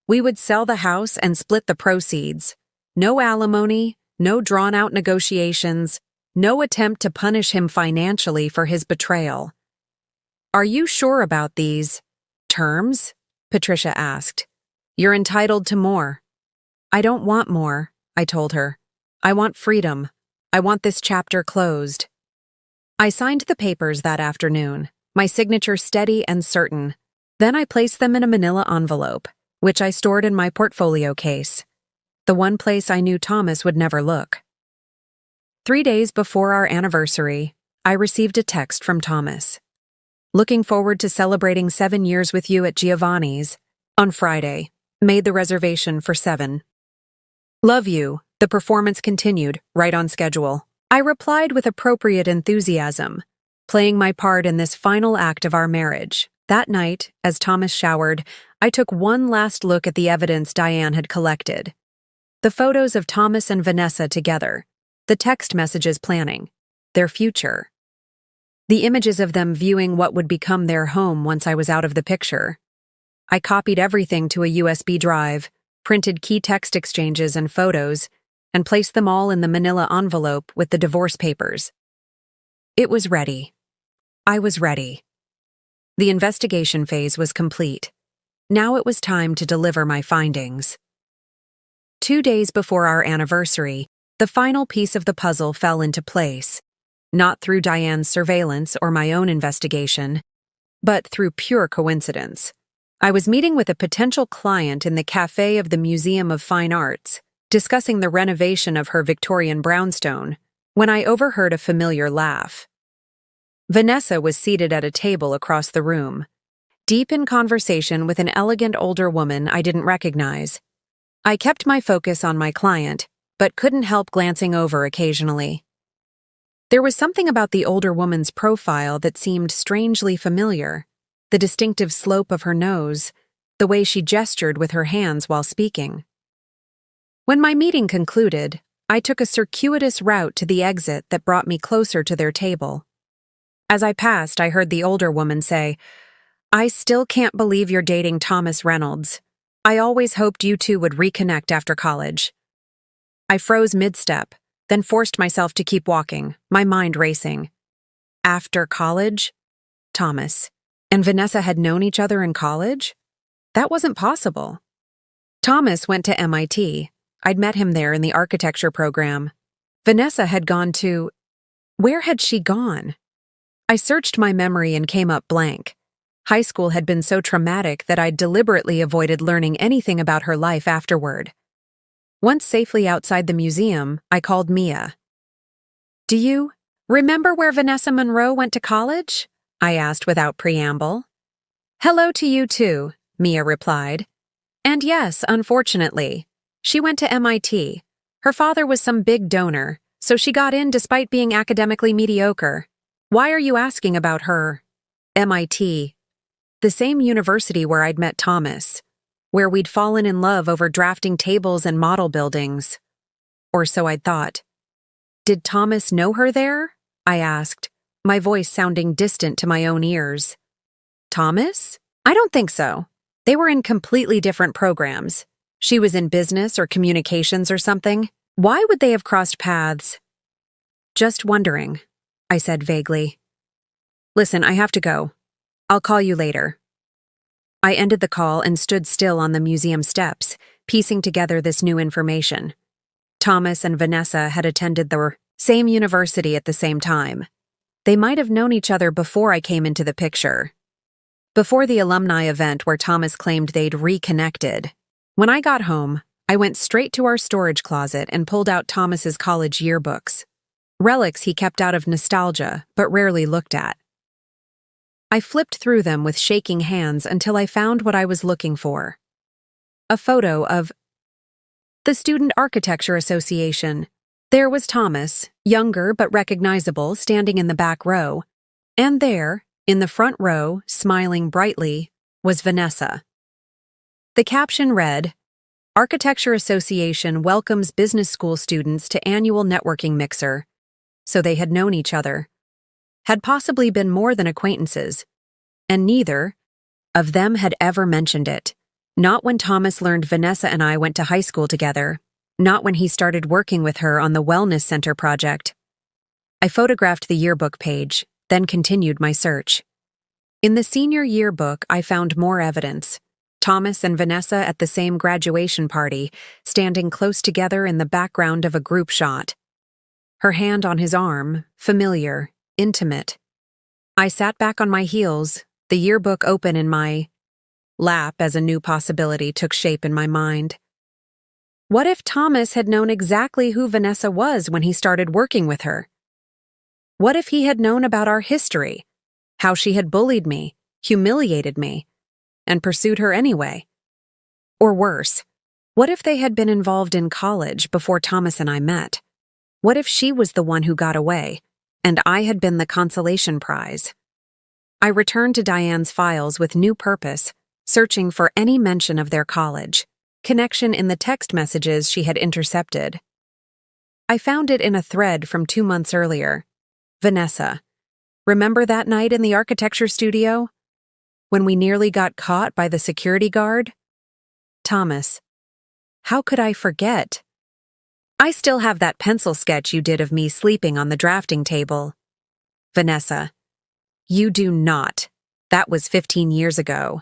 We would sell the house and split the proceeds. No alimony, no drawn-out negotiations, no attempt to punish him financially for his betrayal. "Are you sure about these terms?" Patricia asked. "You're entitled to more." "I don't want more," I told her. "I want freedom. I want this chapter closed." I signed the papers that afternoon, my signature steady and certain. Then I placed them in a manila envelope, which I stored in my portfolio case, the one place I knew Thomas would never look. 3 days before our anniversary, I received a text from Thomas. "Looking forward to celebrating 7 years with you at Giovanni's. On Friday. Made the reservation for 7. Love you. The performance continued, right on schedule." I replied with appropriate enthusiasm, playing my part in this final act of our marriage. That night, as Thomas showered, I took one last look at the evidence Diane had collected. The photos of Thomas and Vanessa together, the text messages planning, their future. The images of them viewing what would become their home once I was out of the picture. I copied everything to a USB drive, printed key text exchanges and photos, and placed them all in the manila envelope with the divorce papers. It was ready. I was ready. The investigation phase was complete. Now it was time to deliver my findings. 2 days before our anniversary, the final piece of the puzzle fell into place, not through Diane's surveillance or my own investigation, but through pure coincidence. I was meeting with a potential client in the cafe of the Museum of Fine Arts, discussing the renovation of her Victorian brownstone, when I overheard a familiar laugh. Vanessa was seated at a table across the room. deep in conversation with an elegant older woman I didn't recognize. I kept my focus on my client, but couldn't help glancing over occasionally. There was something about the older woman's profile that seemed strangely familiar. The distinctive slope of her nose, the way she gestured with her hands while speaking. When my meeting concluded, I took a circuitous route to the exit that brought me closer to their table. As I passed, I heard the older woman say, "I still can't believe you're dating Thomas Reynolds. I always hoped you two would reconnect after college." I froze mid-step, then forced myself to keep walking, my mind racing. After college? Thomas. And Vanessa had known each other in college? That wasn't possible. Thomas went to MIT. I'd met him there in the architecture program. Vanessa had gone to... Where had she gone? I searched my memory and came up blank. High school had been so traumatic that I'd deliberately avoided learning anything about her life afterward. Once safely outside the museum, I called Mia. "Do you remember where Vanessa Monroe went to college?" I asked without preamble. "Hello to you too," Mia replied. "And yes, unfortunately, she went to MIT. Her father was some big donor, so she got in despite being academically mediocre. Why are you asking about her?" MIT. The same university where I'd met Thomas, where we'd fallen in love over drafting tables and model buildings. Or so I'd thought. "Did Thomas know her there?" I asked, my voice sounding distant to my own ears. "Thomas? I don't think so. They were in completely different programs. She was in business or communications or something. Why would they have crossed paths?" "Just wondering," I said vaguely. "Listen, I have to go. I'll call you later." I ended the call and stood still on the museum steps, piecing together this new information. Thomas and Vanessa had attended the same university at the same time. They might have known each other before I came into the picture. Before the alumni event where Thomas claimed they'd reconnected. When I got home, I went straight to our storage closet and pulled out Thomas's college yearbooks. Relics he kept out of nostalgia, but rarely looked at. I flipped through them with shaking hands until I found what I was looking for. A photo of the Student Architecture Association. There was Thomas, younger but recognizable, standing in the back row. And there, in the front row, smiling brightly, was Vanessa. The caption read, "Architecture Association welcomes business school students to annual networking mixer." So they had known each other. Had possibly been more than acquaintances, and neither of them had ever mentioned it. Not when Thomas learned Vanessa and I went to high school together, not when he started working with her on the Wellness Center project. I photographed the yearbook page, then continued my search. In the senior yearbook, I found more evidence. Thomas and Vanessa at the same graduation party, standing close together in the background of a group shot. Her hand on his arm, familiar, intimate. I sat back on my heels, the yearbook open in my lap as a new possibility took shape in my mind. What if Thomas had known exactly who Vanessa was when he started working with her? What if he had known about our history, how she had bullied me, humiliated me, and pursued her anyway? Or worse, what if they had been involved in college before Thomas and I met? What if she was the one who got away, and I had been the consolation prize? I returned to Diane's files with new purpose, searching for any mention of their college, connection in the text messages she had intercepted. I found it in a thread from 2 months earlier. Vanessa, remember that night in the architecture studio? When we nearly got caught by the security guard? Thomas, how could I forget? I still have that pencil sketch you did of me sleeping on the drafting table. Vanessa, you do not. That was 15 years ago.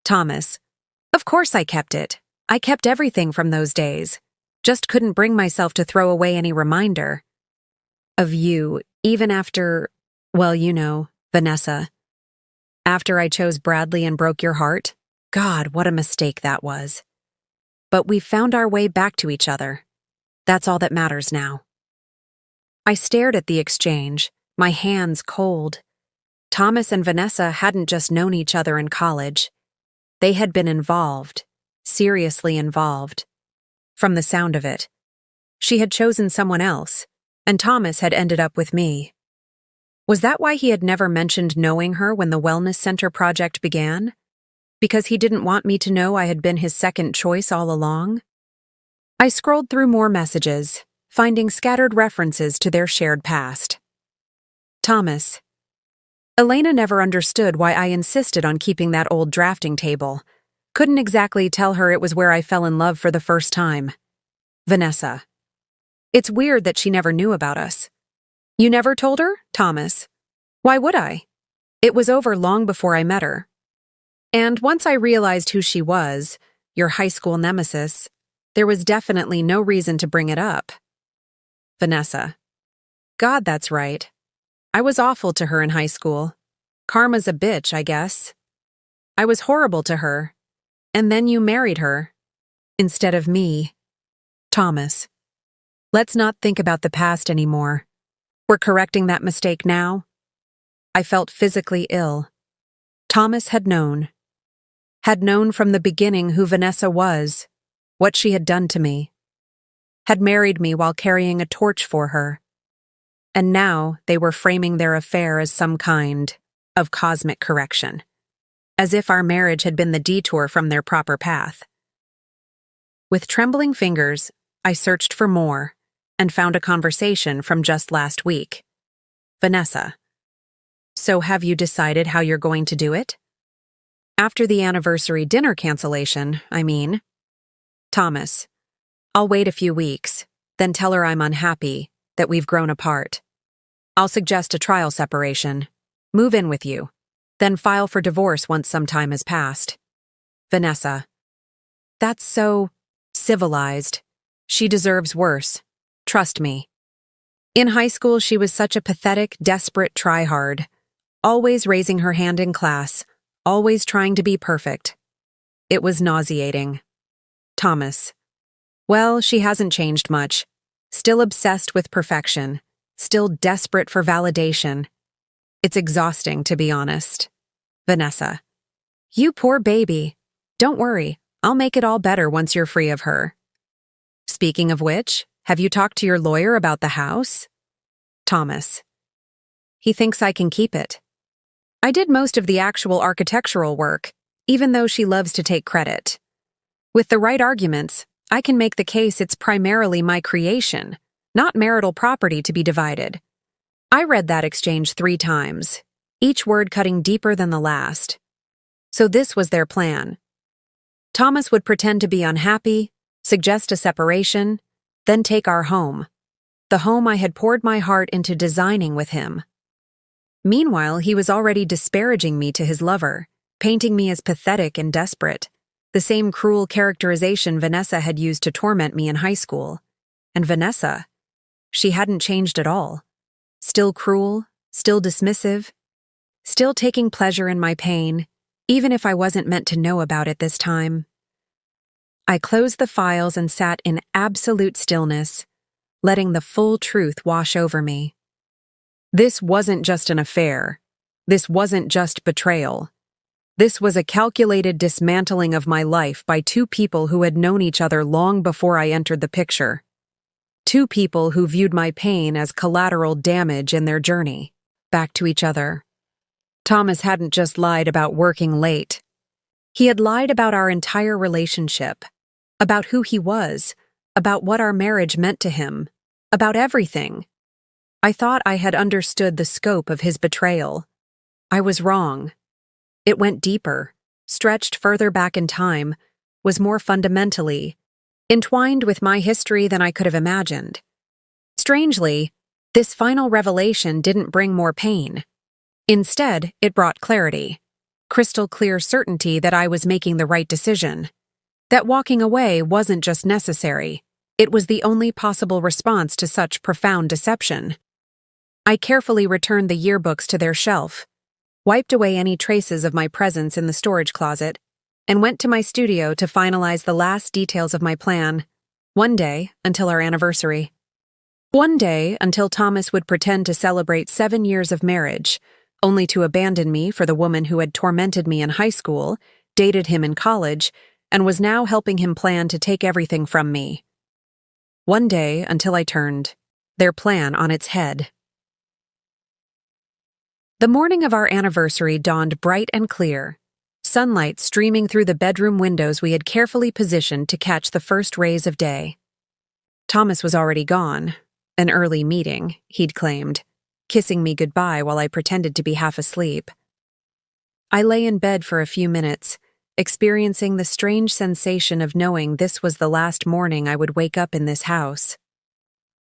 Thomas, of course I kept it. I kept everything from those days. Just couldn't bring myself to throw away any reminder of you, even after, well, you know, Vanessa. After I chose Bradley and broke your heart? God, what a mistake that was. But we found our way back to each other. That's all that matters now. I stared at the exchange, my hands cold. Thomas and Vanessa hadn't just known each other in college. They had been involved, seriously involved. From the sound of it, she had chosen someone else, and Thomas had ended up with me. Was that why he had never mentioned knowing her when the wellness center project began? Because he didn't want me to know I had been his second choice all along? I scrolled through more messages, finding scattered references to their shared past. Thomas. Elena never understood why I insisted on keeping that old drafting table. Couldn't exactly tell her it was where I fell in love for the first time. Vanessa. It's weird that she never knew about us. You never told her, Thomas? Why would I? It was over long before I met her. And once I realized who she was, your high school nemesis, there was definitely no reason to bring it up. Vanessa. God, that's right. I was awful to her in high school. Karma's a bitch, I guess. I was horrible to her. And then you married her. Instead of me. Thomas. Let's not think about the past anymore. We're correcting that mistake now. I felt physically ill. Thomas had known. Had known from the beginning who Vanessa was, what she had done to me. Had married me while carrying a torch for her. And now they were framing their affair as some kind of cosmic correction, as if our marriage had been the detour from their proper path. With trembling fingers, I searched for more and found a conversation from just last week. Vanessa. So have you decided how you're going to do it? After the anniversary dinner cancellation, I mean. Thomas. I'll wait a few weeks, then tell her I'm unhappy, that we've grown apart. I'll suggest a trial separation, move in with you, then file for divorce once some time has passed. Vanessa. That's so civilized. She deserves worse. Trust me. In high school, she was such a pathetic, desperate tryhard, always raising her hand in class, always trying to be perfect. It was nauseating. Thomas. Well, she hasn't changed much. Still obsessed with perfection. Still desperate for validation. It's exhausting, to be honest. Vanessa. You poor baby. Don't worry, I'll make it all better once you're free of her. Speaking of which, have you talked to your lawyer about the house? Thomas. He thinks I can keep it. I did most of the actual architectural work, even though she loves to take credit. With the right arguments, I can make the case it's primarily my creation, not marital property to be divided. I read that exchange 3 times, each word cutting deeper than the last. So this was their plan. Thomas would pretend to be unhappy, suggest a separation, then take our home, the home I had poured my heart into designing with him. Meanwhile, he was already disparaging me to his lover, painting me as pathetic and desperate, the same cruel characterization Vanessa had used to torment me in high school. And Vanessa, she hadn't changed at all. Still cruel, still dismissive, still taking pleasure in my pain, even if I wasn't meant to know about it this time. I closed the files and sat in absolute stillness, letting the full truth wash over me. This wasn't just an affair. This wasn't just betrayal. This was a calculated dismantling of my life by 2 people who had known each other long before I entered the picture. 2 people who viewed my pain as collateral damage in their journey back to each other. Thomas hadn't just lied about working late. He had lied about our entire relationship, about who he was, about what our marriage meant to him, about everything. I thought I had understood the scope of his betrayal. I was wrong. It went deeper, stretched further back in time, was more fundamentally entwined with my history than I could have imagined. Strangely, this final revelation didn't bring more pain. Instead, it brought clarity, crystal clear certainty that I was making the right decision, that walking away wasn't just necessary, it was the only possible response to such profound deception. I carefully returned the yearbooks to their shelf, wiped away any traces of my presence in the storage closet, and went to my studio to finalize the last details of my plan. One day, until our anniversary. One day, until Thomas would pretend to celebrate 7 years of marriage, only to abandon me for the woman who had tormented me in high school, dated him in college, and was now helping him plan to take everything from me. One day, until I turned their plan on its head. The morning of our anniversary dawned bright and clear, sunlight streaming through the bedroom windows we had carefully positioned to catch the first rays of day. Thomas was already gone, an early meeting, he'd claimed, kissing me goodbye while I pretended to be half asleep. I lay in bed for a few minutes, experiencing the strange sensation of knowing this was the last morning I would wake up in this house.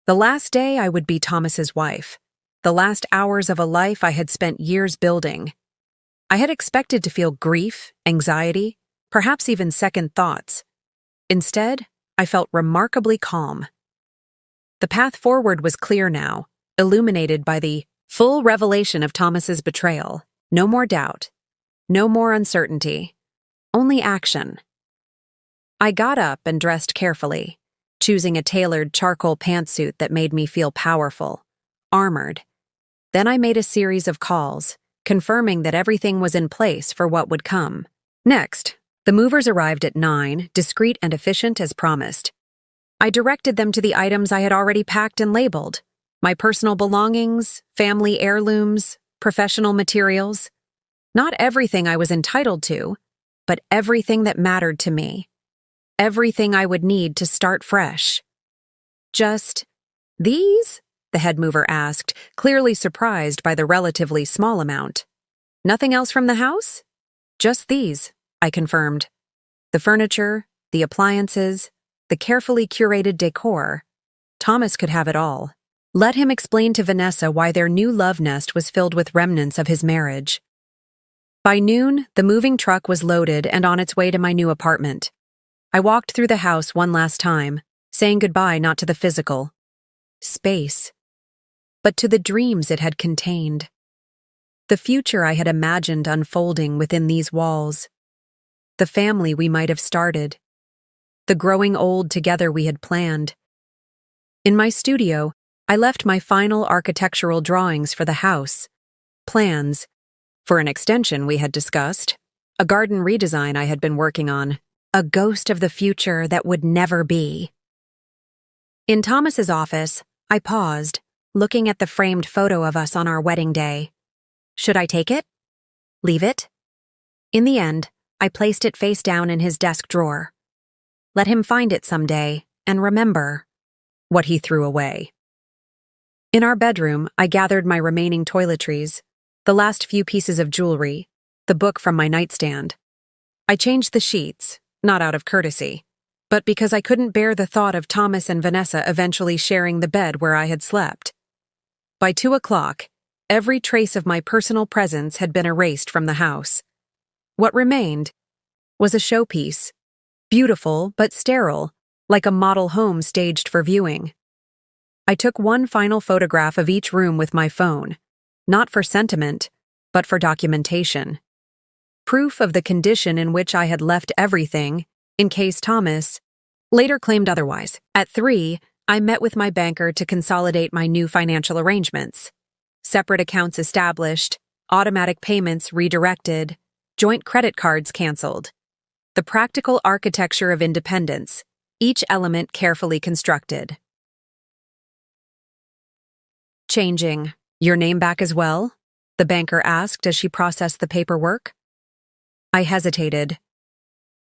The last day I would be Thomas's wife, the last hours of a life I had spent years building. I had expected to feel grief, anxiety, perhaps even second thoughts. Instead, I felt remarkably calm. The path forward was clear now, illuminated by the full revelation of Thomas's betrayal. No more doubt. No more uncertainty. Only action. I got up and dressed carefully, choosing a tailored charcoal pantsuit that made me feel powerful, armored. Then I made a series of calls, confirming that everything was in place for what would come. Next, the movers arrived at 9, discreet and efficient as promised. I directed them to the items I had already packed and labeled: my personal belongings, family heirlooms, professional materials. Not everything I was entitled to, but everything that mattered to me. Everything I would need to start fresh. Just these? The head mover asked, clearly surprised by the relatively small amount. Nothing else from the house? Just these, I confirmed. The furniture, the appliances, the carefully curated decor. Thomas could have it all. Let him explain to Vanessa why their new love nest was filled with remnants of his marriage. By noon, the moving truck was loaded and on its way to my new apartment. I walked through the house one last time, saying goodbye not to the physical space, but to the dreams it had contained. The future I had imagined unfolding within these walls. The family we might have started. The growing old together we had planned. In my studio, I left my final architectural drawings for the house, plans for an extension we had discussed, a garden redesign I had been working on, a ghost of the future that would never be. In Thomas's office, I paused, looking at the framed photo of us on our wedding day. Should I take it? Leave it? In the end, I placed it face down in his desk drawer. Let him find it someday and remember what he threw away. In our bedroom, I gathered my remaining toiletries, the last few pieces of jewelry, the book from my nightstand. I changed the sheets, not out of courtesy, but because I couldn't bear the thought of Thomas and Vanessa eventually sharing the bed where I had slept. By 2 o'clock, every trace of my personal presence had been erased from the house. What remained was a showpiece, beautiful but sterile, like a model home staged for viewing. I took one final photograph of each room with my phone, not for sentiment, but for documentation. Proof of the condition in which I had left everything, in case Thomas later claimed otherwise. At 3, I met with my banker to consolidate my new financial arrangements. Separate accounts established, automatic payments redirected, joint credit cards canceled. The practical architecture of independence, each element carefully constructed. Changing your name back as well? The banker asked as she processed the paperwork. I hesitated.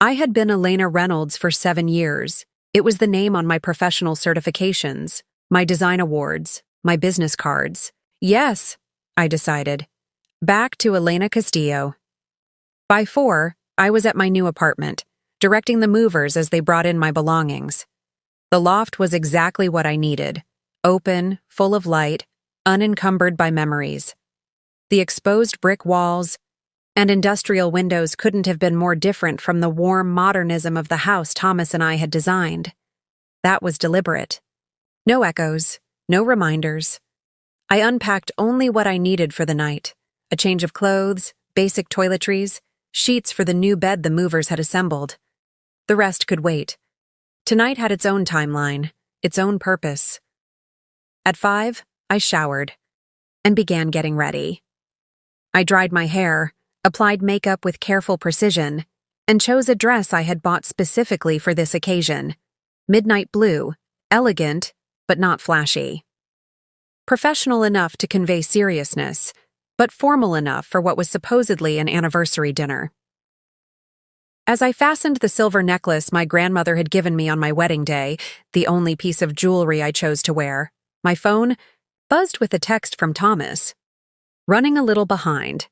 I had been Elena Reynolds for 7 years. It was the name on my professional certifications, my design awards, my business cards. Yes, I decided. Back to Elena Castillo. By 4, I was at my new apartment, directing the movers as they brought in my belongings. The loft was exactly what I needed. Open, full of light, unencumbered by memories. The exposed brick walls and industrial windows couldn't have been more different from the warm modernism of the house Thomas and I had designed. That was deliberate. No echoes, no reminders. I unpacked only what I needed for the night: a change of clothes, basic toiletries, sheets for the new bed the movers had assembled. The rest could wait. Tonight had its own timeline, its own purpose. At 5, I showered and began getting ready. I dried my hair, applied makeup with careful precision, and chose a dress I had bought specifically for this occasion. Midnight blue, elegant, but not flashy. Professional enough to convey seriousness, but formal enough for what was supposedly an anniversary dinner. As I fastened the silver necklace my grandmother had given me on my wedding day, the only piece of jewelry I chose to wear, my phone buzzed with a text from Thomas. Running a little behind.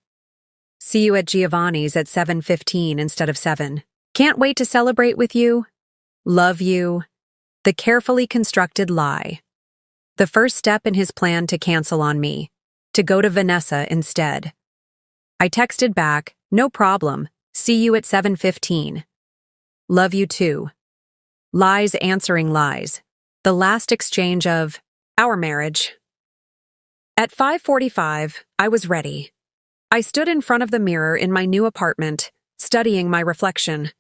See you at Giovanni's at 7:15 instead of 7. Can't wait to celebrate with you. Love you. The carefully constructed lie. The first step in his plan to cancel on me, to go to Vanessa instead. I texted back, no problem. See you at 7:15. Love you too. Lies answering lies. The last exchange of our marriage. At 5:45, I was ready. I stood in front of the mirror in my new apartment, studying my reflection.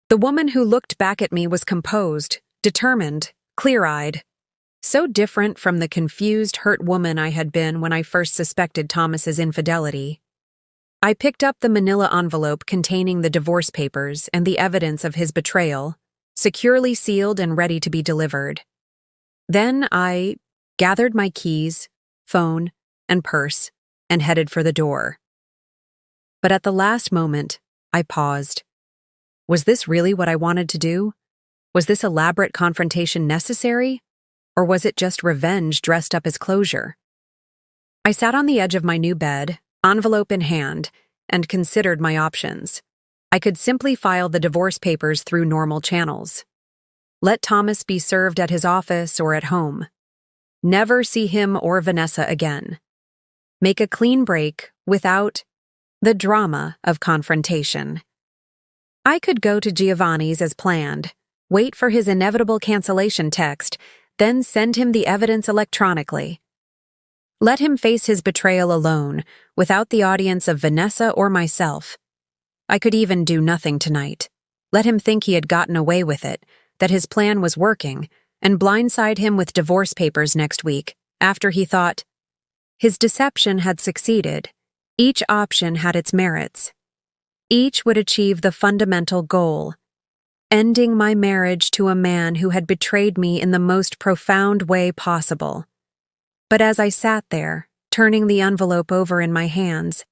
The woman who looked back at me was composed, determined, clear-eyed. So different from the confused, hurt woman I had been when I first suspected Thomas's infidelity. I picked up the manila envelope containing the divorce papers and the evidence of his betrayal, securely sealed and ready to be delivered. Then I gathered my keys, phone, and purse, and headed for the door. But at the last moment, I paused. Was this really what I wanted to do? Was this elaborate confrontation necessary? Or was it just revenge dressed up as closure? I sat on the edge of my new bed, envelope in hand, and considered my options. I could simply file the divorce papers through normal channels. Let Thomas be served at his office or at home. Never see him or Vanessa again. Make a clean break without the drama of confrontation. I could go to Giovanni's as planned, wait for his inevitable cancellation text, then send him the evidence electronically. Let him face his betrayal alone, without the audience of Vanessa or myself. I could even do nothing tonight. Let him think he had gotten away with it, that his plan was working, and blindside him with divorce papers next week, after he thought his deception had succeeded. Each option had its merits. Each would achieve the fundamental goal, ending my marriage to a man who had betrayed me in the most profound way possible. But as I sat there, turning the envelope over in my hands,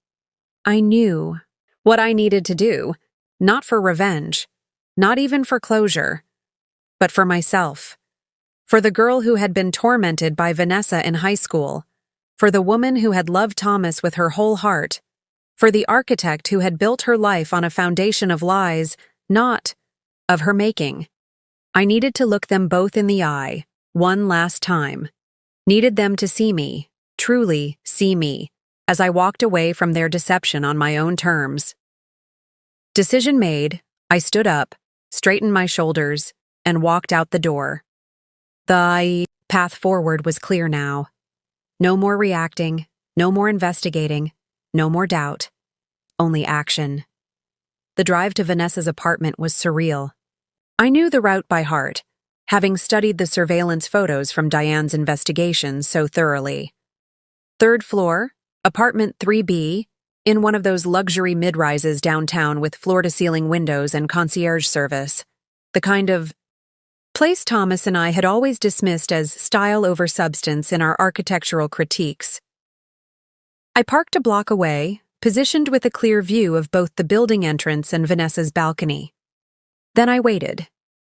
I knew what I needed to do, not for revenge, not even for closure, but for myself, for the girl who had been tormented by Vanessa in high school, for the woman who had loved Thomas with her whole heart, for the architect who had built her life on a foundation of lies, not of her making. I needed to look them both in the eye, one last time. Needed them to see me, truly see me, as I walked away from their deception on my own terms. Decision made, I stood up, straightened my shoulders, and walked out the door. The path forward was clear now. No more reacting, no more investigating, no more doubt, only action. The drive to Vanessa's apartment was surreal. I knew the route by heart, having studied the surveillance photos from Diane's investigation so thoroughly. 3rd floor, apartment 3B, in one of those luxury mid-rises downtown with floor-to-ceiling windows and concierge service. The kind of place Thomas and I had always dismissed as style over substance in our architectural critiques. I parked a block away, positioned with a clear view of both the building entrance and Vanessa's balcony. Then I waited,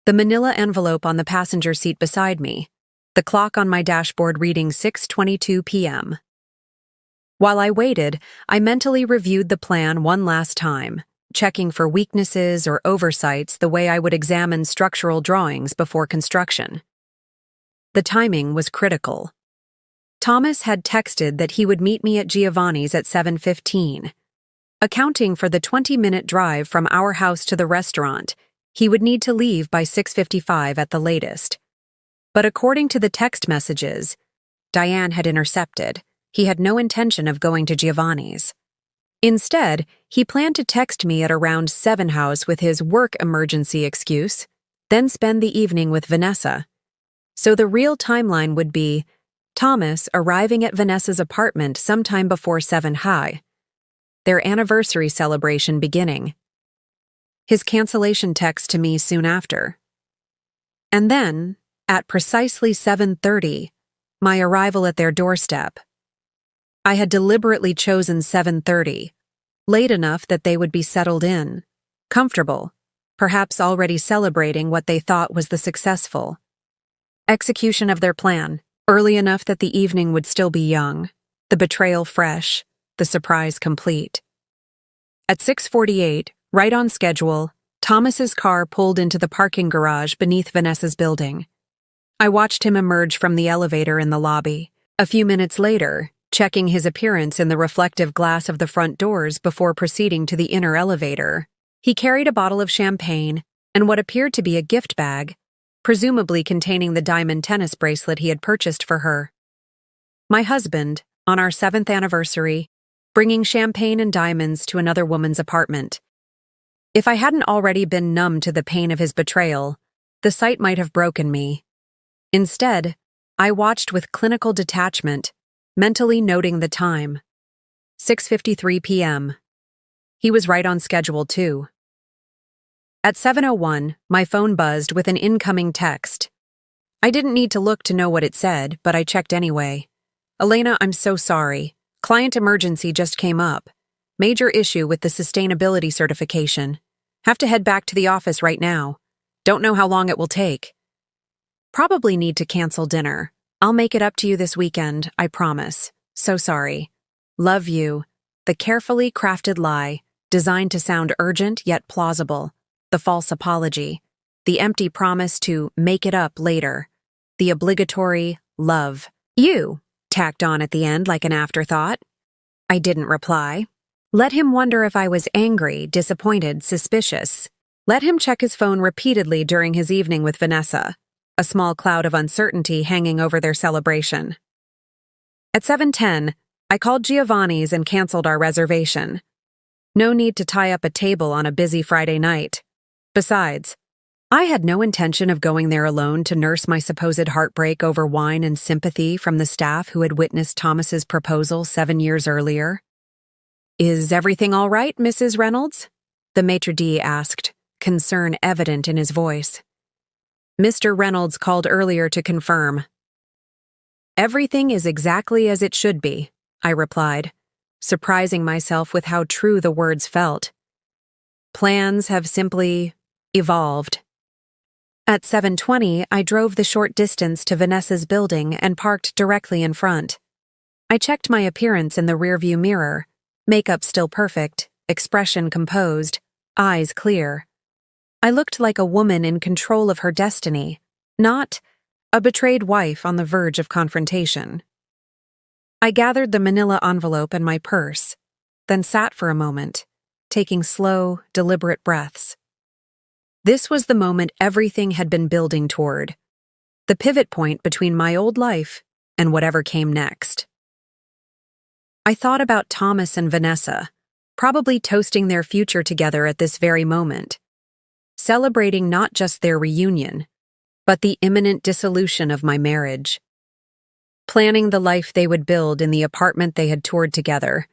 the manila envelope on the passenger seat beside me, the clock on my dashboard reading 6:22 p.m. While I waited, I mentally reviewed the plan one last time, checking for weaknesses or oversights the way I would examine structural drawings before construction. The timing was critical. Thomas had texted that he would meet me at Giovanni's at 7:15. Accounting for the 20-minute drive from our house to the restaurant, he would need to leave by 6:55 at the latest. But according to the text messages Diane had intercepted, he had no intention of going to Giovanni's. Instead, he planned to text me at around 7 house with his work emergency excuse, then spend the evening with Vanessa. So the real timeline would be Thomas arriving at Vanessa's apartment sometime before 7 high. their anniversary celebration beginning. His cancellation text to me soon after. And then, at precisely 7:30, my arrival at their doorstep. I had deliberately chosen 7:30, late enough that they would be settled in, comfortable, perhaps already celebrating what they thought was the successful execution of their plan, early enough that the evening would still be young, the betrayal fresh, the surprise complete. At 6:48, right on schedule, Thomas's car pulled into the parking garage beneath Vanessa's building. I watched him emerge from the elevator in the lobby. A few minutes later, checking his appearance in the reflective glass of the front doors before proceeding to the inner elevator, he carried a bottle of champagne and what appeared to be a gift bag, presumably containing the diamond tennis bracelet he had purchased for her. My husband, on our 7th anniversary, bringing champagne and diamonds to another woman's apartment. If I hadn't already been numb to the pain of his betrayal, the sight might have broken me. Instead, I watched with clinical detachment, mentally noting the time. 6:53 p.m. He was right on schedule, too. At 7:01, my phone buzzed with an incoming text. I didn't need to look to know what it said, but I checked anyway. Elena, I'm so sorry. Client emergency just came up. Major issue with the sustainability certification. Have to head back to the office right now. Don't know how long it will take. Probably need to cancel dinner. I'll make it up to you this weekend, I promise. So sorry. Love you. The carefully crafted lie, designed to sound urgent yet plausible. The false apology. The empty promise to make it up later. The obligatory love. You, tacked on at the end like an afterthought. I didn't reply. Let him wonder if I was angry, disappointed, suspicious. Let him check his phone repeatedly during his evening with Vanessa, a small cloud of uncertainty hanging over their celebration. At 7:10, I called Giovanni's and canceled our reservation. No need to tie up a table on a busy Friday night. Besides, I had no intention of going there alone to nurse my supposed heartbreak over wine and sympathy from the staff who had witnessed Thomas's proposal 7 years earlier. Is everything all right, Mrs. Reynolds? The maitre d' asked, concern evident in his voice. Mr. Reynolds called earlier to confirm. Everything is exactly as it should be, I replied, surprising myself with how true the words felt. Plans have simply evolved. At 7:20, I drove the short distance to Vanessa's building and parked directly in front. I checked my appearance in the rearview mirror, makeup still perfect, expression composed, eyes clear. I looked like a woman in control of her destiny, not a betrayed wife on the verge of confrontation. I gathered the manila envelope and my purse, then sat for a moment, taking slow, deliberate breaths. This was the moment everything had been building toward, the pivot point between my old life and whatever came next. I thought about Thomas and Vanessa, probably toasting their future together at this very moment, celebrating not just their reunion, but the imminent dissolution of my marriage, planning the life they would build in the apartment they had toured together,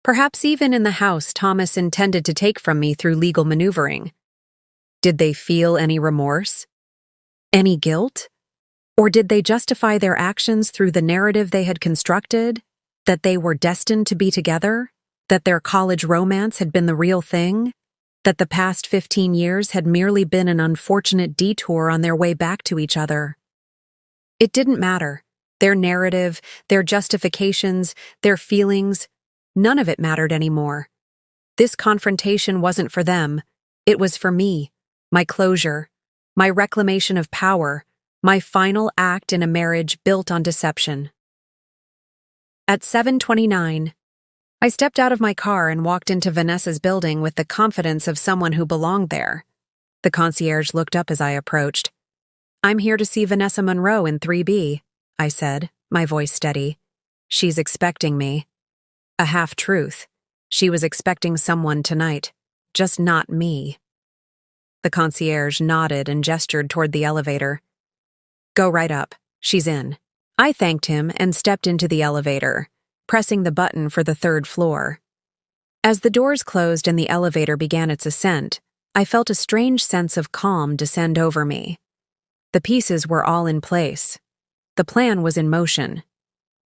perhaps even in the house Thomas intended to take from me through legal maneuvering. Did they feel any remorse? Any guilt? Or did they justify their actions through the narrative they had constructed, that they were destined to be together, that their college romance had been the real thing, that the past 15 years had merely been an unfortunate detour on their way back to each other? It didn't matter. Their narrative, their justifications, their feelings, none of it mattered anymore. This confrontation wasn't for them. It was for me, my closure, my reclamation of power, my final act in a marriage built on deception. At 7:29, I stepped out of my car and walked into Vanessa's building with the confidence of someone who belonged there. The concierge looked up as I approached. I'm here to see Vanessa Monroe in 3B, I said, my voice steady. She's expecting me. A half-truth. She was expecting someone tonight, just not me. The concierge nodded and gestured toward the elevator. Go right up. She's in. I thanked him and stepped into the elevator, pressing the button for the 3rd floor. As the doors closed and the elevator began its ascent, I felt a strange sense of calm descend over me. The pieces were all in place. The plan was in motion.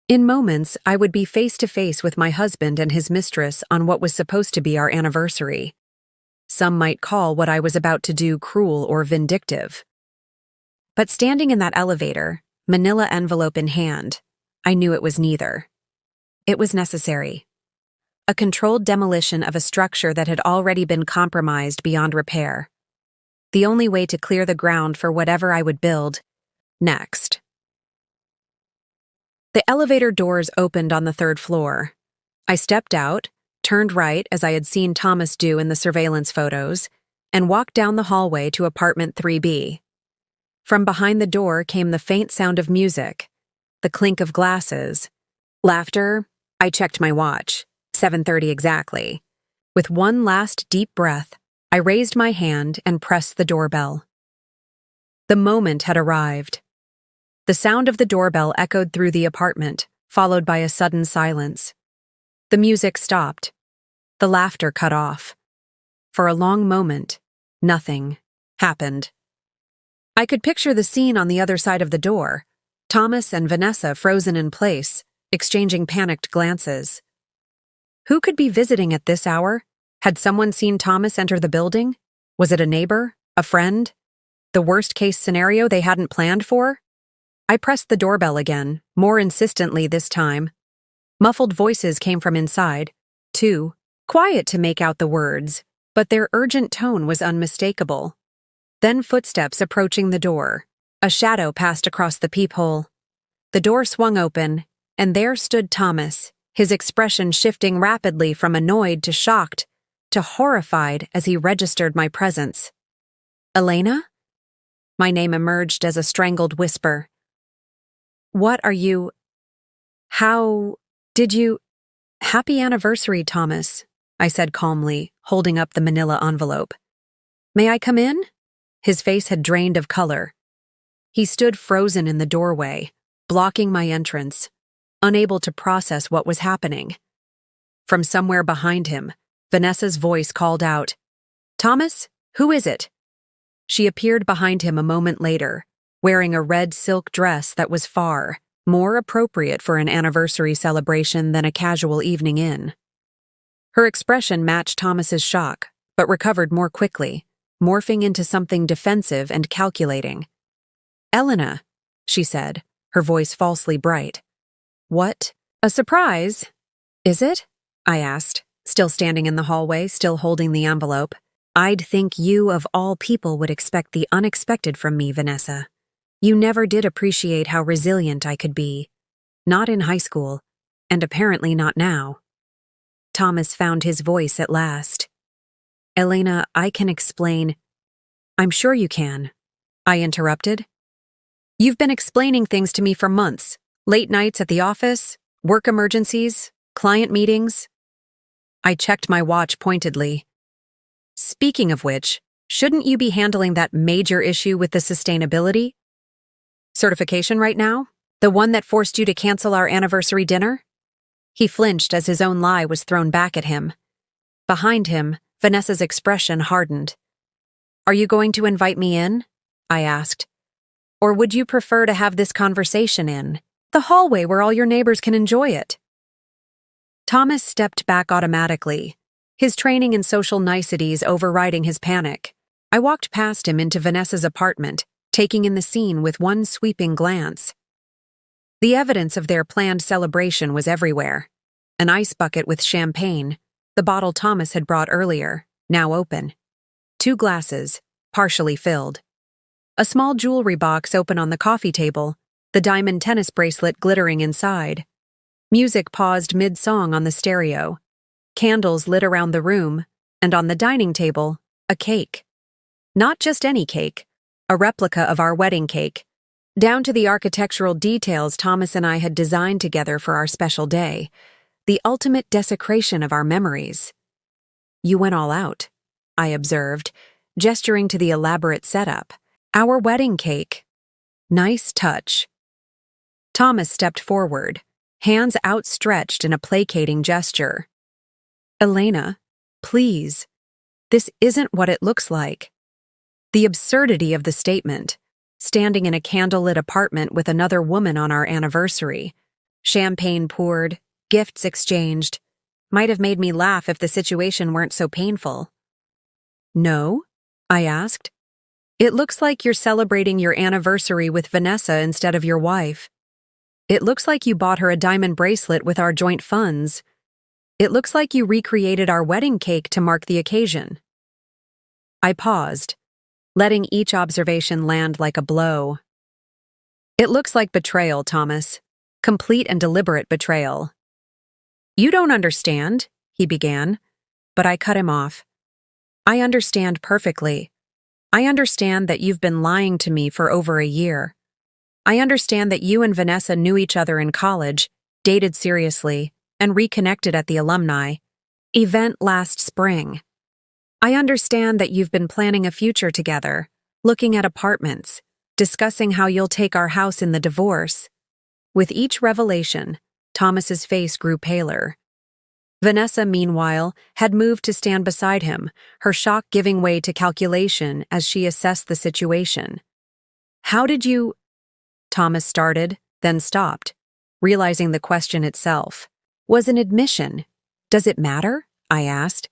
In moments, I would be face to face with my husband and his mistress on what was supposed to be our anniversary. Some might call what I was about to do cruel or vindictive. But standing in that elevator, manila envelope in hand, I knew it was neither. It was necessary. A controlled demolition of a structure that had already been compromised beyond repair. The only way to clear the ground for whatever I would build next. The elevator doors opened on the third floor. I stepped out, turned right as I had seen Thomas do in the surveillance photos, and walked down the hallway to apartment 3B. From behind the door came the faint sound of music, the clink of glasses, laughter. I checked my watch, 7:30 exactly. With one last deep breath, I raised my hand and pressed the doorbell. The moment had arrived. The sound of the doorbell echoed through the apartment, followed by a sudden silence. The music stopped. The laughter cut off. For a long moment, nothing happened. I could picture the scene on the other side of the door, Thomas and Vanessa frozen in place, exchanging panicked glances. Who could be visiting at this hour? Had someone seen Thomas enter the building? Was it a neighbor? A friend? The worst-case scenario they hadn't planned for? I pressed the doorbell again, more insistently this time. Muffled voices came from inside, too, quiet to make out the words, but their urgent tone was unmistakable. Then footsteps approaching the door. A shadow passed across the peephole. The door swung open, and there stood Thomas, his expression shifting rapidly from annoyed to shocked to horrified as he registered my presence. "Elena?" My name emerged as a strangled whisper. "What are you... How... did you... Happy anniversary, Thomas," I said calmly, holding up the manila envelope. "May I come in?" His face had drained of color. He stood frozen in the doorway, blocking my entrance, unable to process what was happening. From somewhere behind him, Vanessa's voice called out, "Thomas, who is it?" She appeared behind him a moment later, wearing a red silk dress that was far more appropriate for an anniversary celebration than a casual evening in. Her expression matched Thomas's shock, but recovered more quickly, morphing into something defensive and calculating. "Elena," she said, her voice falsely bright. "What? A surprise? Is it?" I asked, still standing in the hallway, still holding the envelope. "I'd think you of all people would expect the unexpected from me, Vanessa. You never did appreciate how resilient I could be. Not in high school, and apparently not now." Thomas found his voice at last. "Elena, I can explain—" "I'm sure you can," I interrupted. "You've been explaining things to me for months. Late nights at the office, work emergencies, client meetings." I checked my watch pointedly. "Speaking of which, shouldn't you be handling that major issue with the sustainability certification right now? The one that forced you to cancel our anniversary dinner?" He flinched as his own lie was thrown back at him. Behind him, Vanessa's expression hardened. "Are you going to invite me in?" I asked. "Or would you prefer to have this conversation in the hallway where all your neighbors can enjoy it?" Thomas stepped back automatically, his training in social niceties overriding his panic. I walked past him into Vanessa's apartment, taking in the scene with one sweeping glance. The evidence of their planned celebration was everywhere. An ice bucket with champagne, the bottle Thomas had brought earlier, now open. 2 glasses, partially filled. A small jewelry box open on the coffee table, the diamond tennis bracelet glittering inside. Music paused mid-song on the stereo. Candles lit around the room, and on the dining table, a cake. Not just any cake, a replica of our wedding cake, down to the architectural details Thomas and I had designed together for our special day, the ultimate desecration of our memories. "You went all out," I observed, gesturing to the elaborate setup. "Our wedding cake. Nice touch." Thomas stepped forward, hands outstretched in a placating gesture. Elena, please. This isn't what it looks like. The absurdity of the statement, standing in a candlelit apartment with another woman on our anniversary, champagne poured, gifts exchanged, might have made me laugh if the situation weren't so painful. No? I asked. It looks like you're celebrating your anniversary with Vanessa instead of your wife. It looks like you bought her a diamond bracelet with our joint funds. It looks like you recreated our wedding cake to mark the occasion. I paused, letting each observation land like a blow. It looks like betrayal, Thomas. Complete and deliberate betrayal. You don't understand, he began, but I cut him off. I understand perfectly. I understand that you've been lying to me for over a year. I understand that you and Vanessa knew each other in college, dated seriously, and reconnected at the alumni event last spring. I understand that you've been planning a future together, looking at apartments, discussing how you'll take our house in the divorce. With each revelation, Thomas's face grew paler. Vanessa, meanwhile, had moved to stand beside him, her shock giving way to calculation as she assessed the situation. How did you... Thomas started, then stopped, realizing the question itself was an admission. Does it matter? I asked.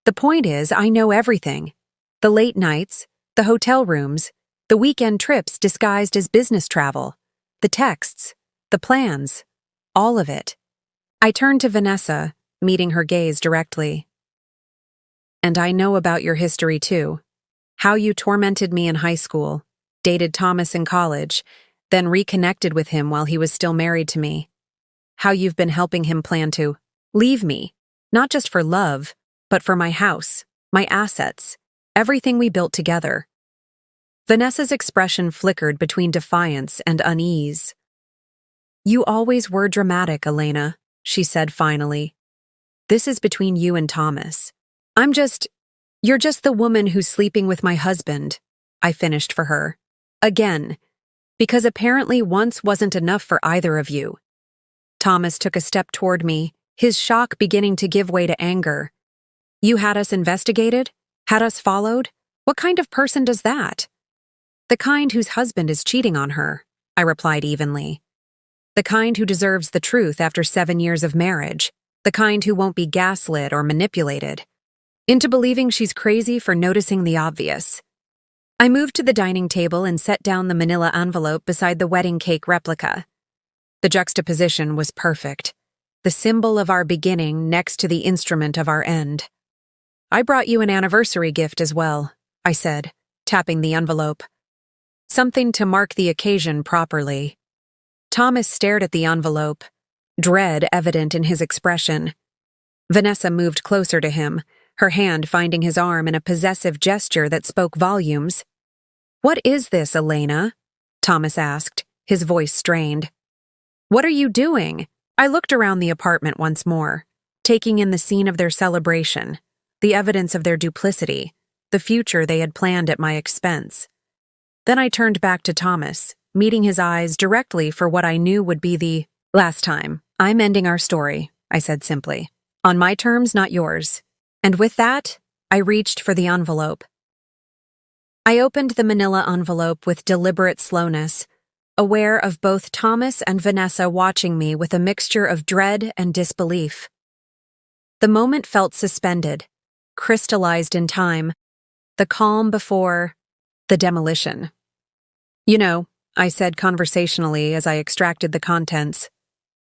The point is, I know everything. The late nights, the hotel rooms, the weekend trips disguised as business travel, the texts, the plans, all of it. I turned to Vanessa, meeting her gaze directly. And I know about your history too. How you tormented me in high school, dated Thomas in college, then reconnected with him while he was still married to me. How you've been helping him plan to leave me, not just for love, but for my house, my assets, everything we built together. Vanessa's expression flickered between defiance and unease. You always were dramatic, Elena, she said finally. This is between you and Thomas. You're just the woman who's sleeping with my husband, I finished for her. Again, because apparently once wasn't enough for either of you. Thomas took a step toward me, his shock beginning to give way to anger. You had us investigated? Had us followed? What kind of person does that? The kind whose husband is cheating on her, I replied evenly. The kind who deserves the truth after 7 years of marriage. The kind who won't be gaslit or manipulated into believing she's crazy for noticing the obvious. I moved to the dining table and set down the manila envelope beside the wedding cake replica. The juxtaposition was perfect. The symbol of our beginning next to the instrument of our end. I brought you an anniversary gift as well, I said, tapping the envelope. Something to mark the occasion properly. Thomas stared at the envelope, dread evident in his expression. Vanessa moved closer to him, her hand finding his arm in a possessive gesture that spoke volumes. What is this, Elena? Thomas asked, his voice strained. What are you doing? I looked around the apartment once more, taking in the scene of their celebration, the evidence of their duplicity, the future they had planned at my expense. Then I turned back to Thomas, meeting his eyes directly for what I knew would be the last time. I'm ending our story, I said simply. On my terms, not yours. And with that, I reached for the envelope. I opened the manila envelope with deliberate slowness, aware of both Thomas and Vanessa watching me with a mixture of dread and disbelief. The moment felt suspended, crystallized in time, the calm before the demolition. You know, I said conversationally as I extracted the contents,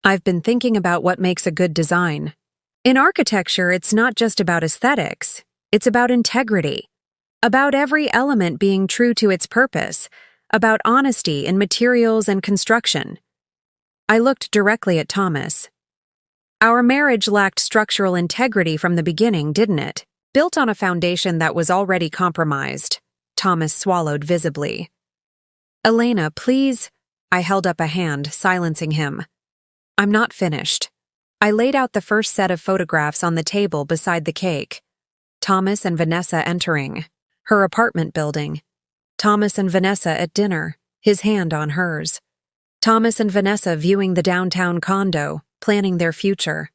I've been thinking about what makes a good design. In architecture, it's not just about aesthetics, it's about integrity, about every element being true to its purpose, about honesty in materials and construction. I looked directly at Thomas. Our marriage lacked structural integrity from the beginning, didn't it? Built on a foundation that was already compromised. Thomas swallowed visibly. Elena, please. I held up a hand, silencing him. I'm not finished. I laid out the first set of photographs on the table beside the cake. Thomas and Vanessa entering. Her apartment building. Thomas and Vanessa at dinner, his hand on hers. Thomas and Vanessa viewing the downtown condo, planning their future.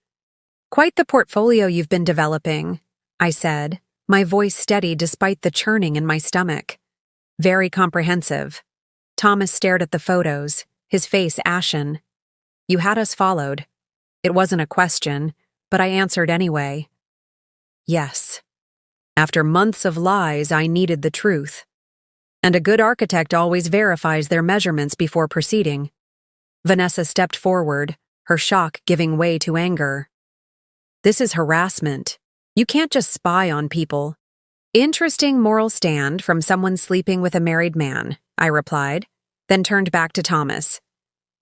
Quite the portfolio you've been developing, I said, my voice steady despite the churning in my stomach. Very comprehensive. Thomas stared at the photos, his face ashen. You had us followed. It wasn't a question, but I answered anyway. Yes. After months of lies, I needed the truth. And a good architect always verifies their measurements before proceeding. Vanessa stepped forward, her shock giving way to anger. This is harassment. You can't just spy on people. Interesting moral stand from someone sleeping with a married man, I replied, then turned back to Thomas.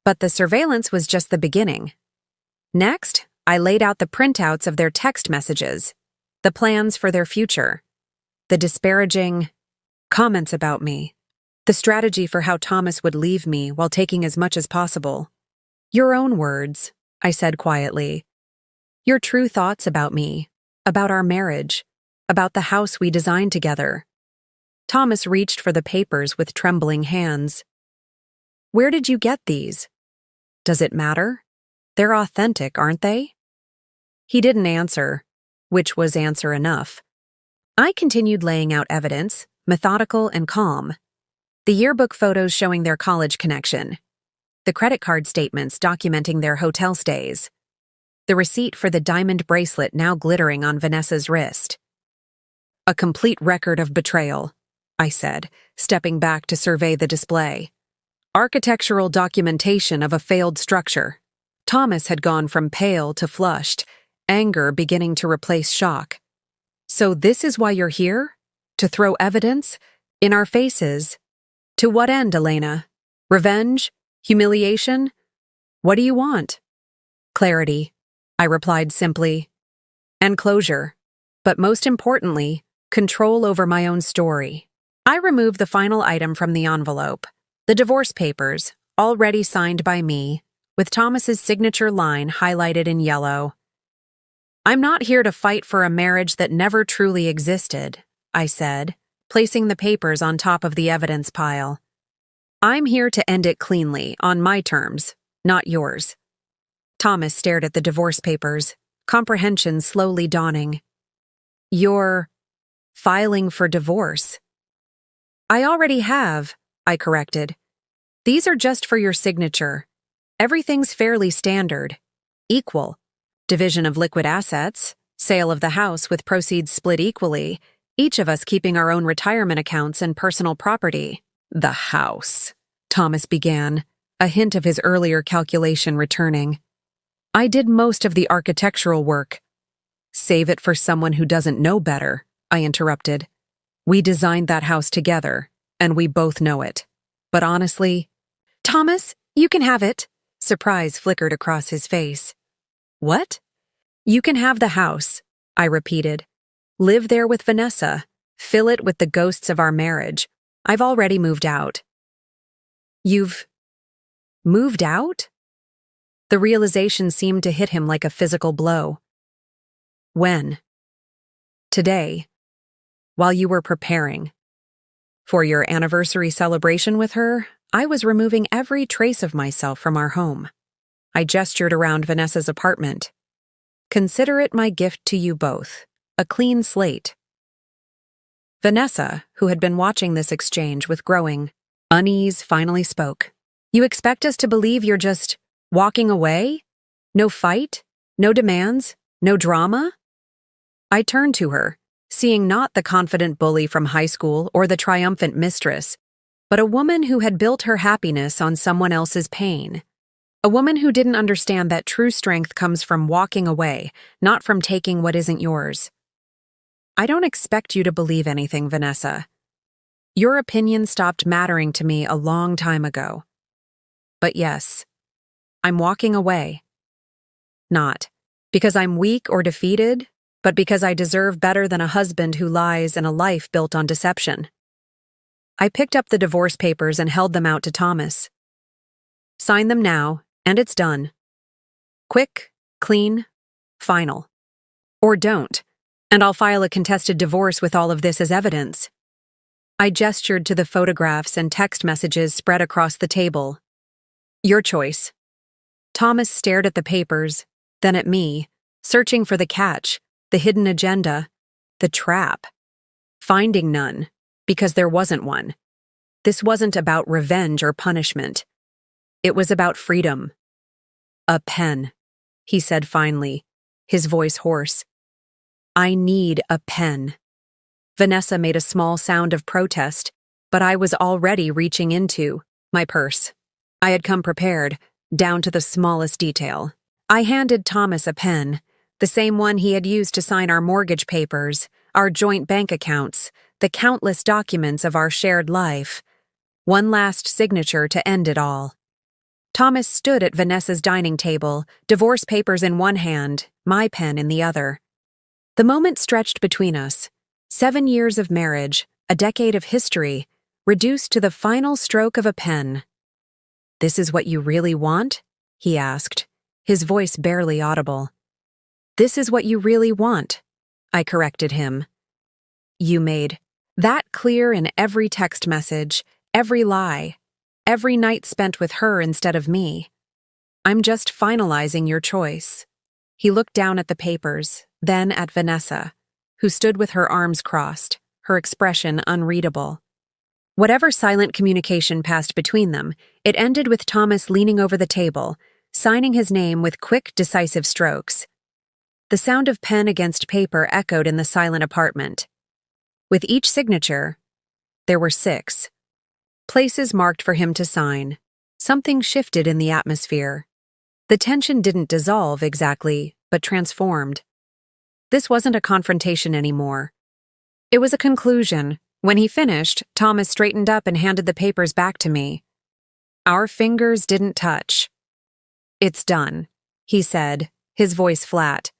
But the surveillance was just the beginning. Next, I laid out the printouts of their text messages, the plans for their future, the disparaging comments about me, the strategy for how Thomas would leave me while taking as much as possible. Your own words, I said quietly. Your true thoughts about me, about our marriage, about the house we designed together. Thomas reached for the papers with trembling hands. Where did you get these? Does it matter? They're authentic, aren't they? He didn't answer, which was answer enough. I continued laying out evidence, methodical and calm. The yearbook photos showing their college connection. The credit card statements documenting their hotel stays. The receipt for the diamond bracelet now glittering on Vanessa's wrist. A complete record of betrayal, I said, stepping back to survey the display. Architectural documentation of a failed structure. Thomas had gone from pale to flushed, anger beginning to replace shock. So this is why you're here? To throw evidence? In our faces? To what end, Elena? Revenge? Humiliation? What do you want? Clarity, I replied simply. And closure. But most importantly, control over my own story. I removed the final item from the envelope, the divorce papers, already signed by me, with Thomas's signature line highlighted in yellow. I'm not here to fight for a marriage that never truly existed, I said, placing the papers on top of the evidence pile. I'm here to end it cleanly, on my terms, not yours. Thomas stared at the divorce papers, comprehension slowly dawning. You're filing for divorce. I already have, I corrected. These are just for your signature. Everything's fairly standard. Equal. Division of liquid assets, sale of the house with proceeds split equally, each of us keeping our own retirement accounts and personal property. The house, Thomas began, a hint of his earlier calculation returning. I did most of the architectural work. Save it for someone who doesn't know better, I interrupted. We designed that house together, and we both know it. But honestly, Thomas, you can have it. Surprise flickered across his face. What? You can have the house, I repeated. Live there with Vanessa. Fill it with the ghosts of our marriage. I've already moved out. You've moved out? The realization seemed to hit him like a physical blow. When? Today, while you were preparing. For your anniversary celebration with her, I was removing every trace of myself from our home. I gestured around Vanessa's apartment. Consider it my gift to you both, a clean slate. Vanessa, who had been watching this exchange with growing unease, finally spoke. You expect us to believe you're just walking away? No fight? No demands? No drama? I turned to her, seeing not the confident bully from high school or the triumphant mistress, but a woman who had built her happiness on someone else's pain. A woman who didn't understand that true strength comes from walking away, not from taking what isn't yours. I don't expect you to believe anything, Vanessa. Your opinion stopped mattering to me a long time ago. But yes, I'm walking away. Not because I'm weak or defeated, but because I deserve better than a husband who lies and a life built on deception. I picked up the divorce papers and held them out to Thomas. Sign them now, and it's done. Quick, clean, final. Or don't, and I'll file a contested divorce with all of this as evidence. I gestured to the photographs and text messages spread across the table. Your choice. Thomas stared at the papers, then at me, searching for the catch, the hidden agenda, the trap. Finding none, because there wasn't one. This wasn't about revenge or punishment. It was about freedom. "A pen," he said finally, his voice hoarse. "I need a pen." Vanessa made a small sound of protest, but I was already reaching into my purse. I had come prepared, down to the smallest detail. I handed Thomas a pen, the same one he had used to sign our mortgage papers, our joint bank accounts, the countless documents of our shared life. One last signature to end it all. Thomas stood at Vanessa's dining table, divorce papers in one hand, my pen in the other. The moment stretched between us. 7 years of marriage, a decade of history, reduced to the final stroke of a pen. "This is what you really want?" he asked, his voice barely audible. "This is what you really want," I corrected him. You made that clear in every text message, every lie, every night spent with her instead of me. "I'm just finalizing your choice." He looked down at the papers, then at Vanessa, who stood with her arms crossed, her expression unreadable. Whatever silent communication passed between them, it ended with Thomas leaning over the table, signing his name with quick, decisive strokes. The sound of pen against paper echoed in the silent apartment. With each signature, there were 6. Places marked for him to sign. Something shifted in the atmosphere. The tension didn't dissolve exactly, but transformed. This wasn't a confrontation anymore. It was a conclusion. When he finished, Thomas straightened up and handed the papers back to me. Our fingers didn't touch. "It's done," he said, his voice flat.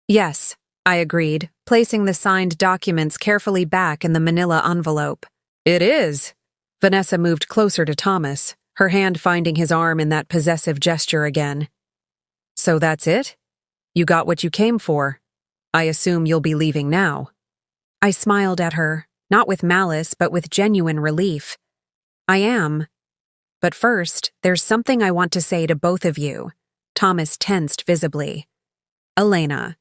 "Yes," I agreed, placing the signed documents carefully back in the manila envelope. "It is." Vanessa moved closer to Thomas, her hand finding his arm in that possessive gesture again. "So that's it? You got what you came for. I assume you'll be leaving now." I smiled at her, not with malice but with genuine relief. "I am. But first, there's something I want to say to both of you." Thomas tensed visibly. "Elena,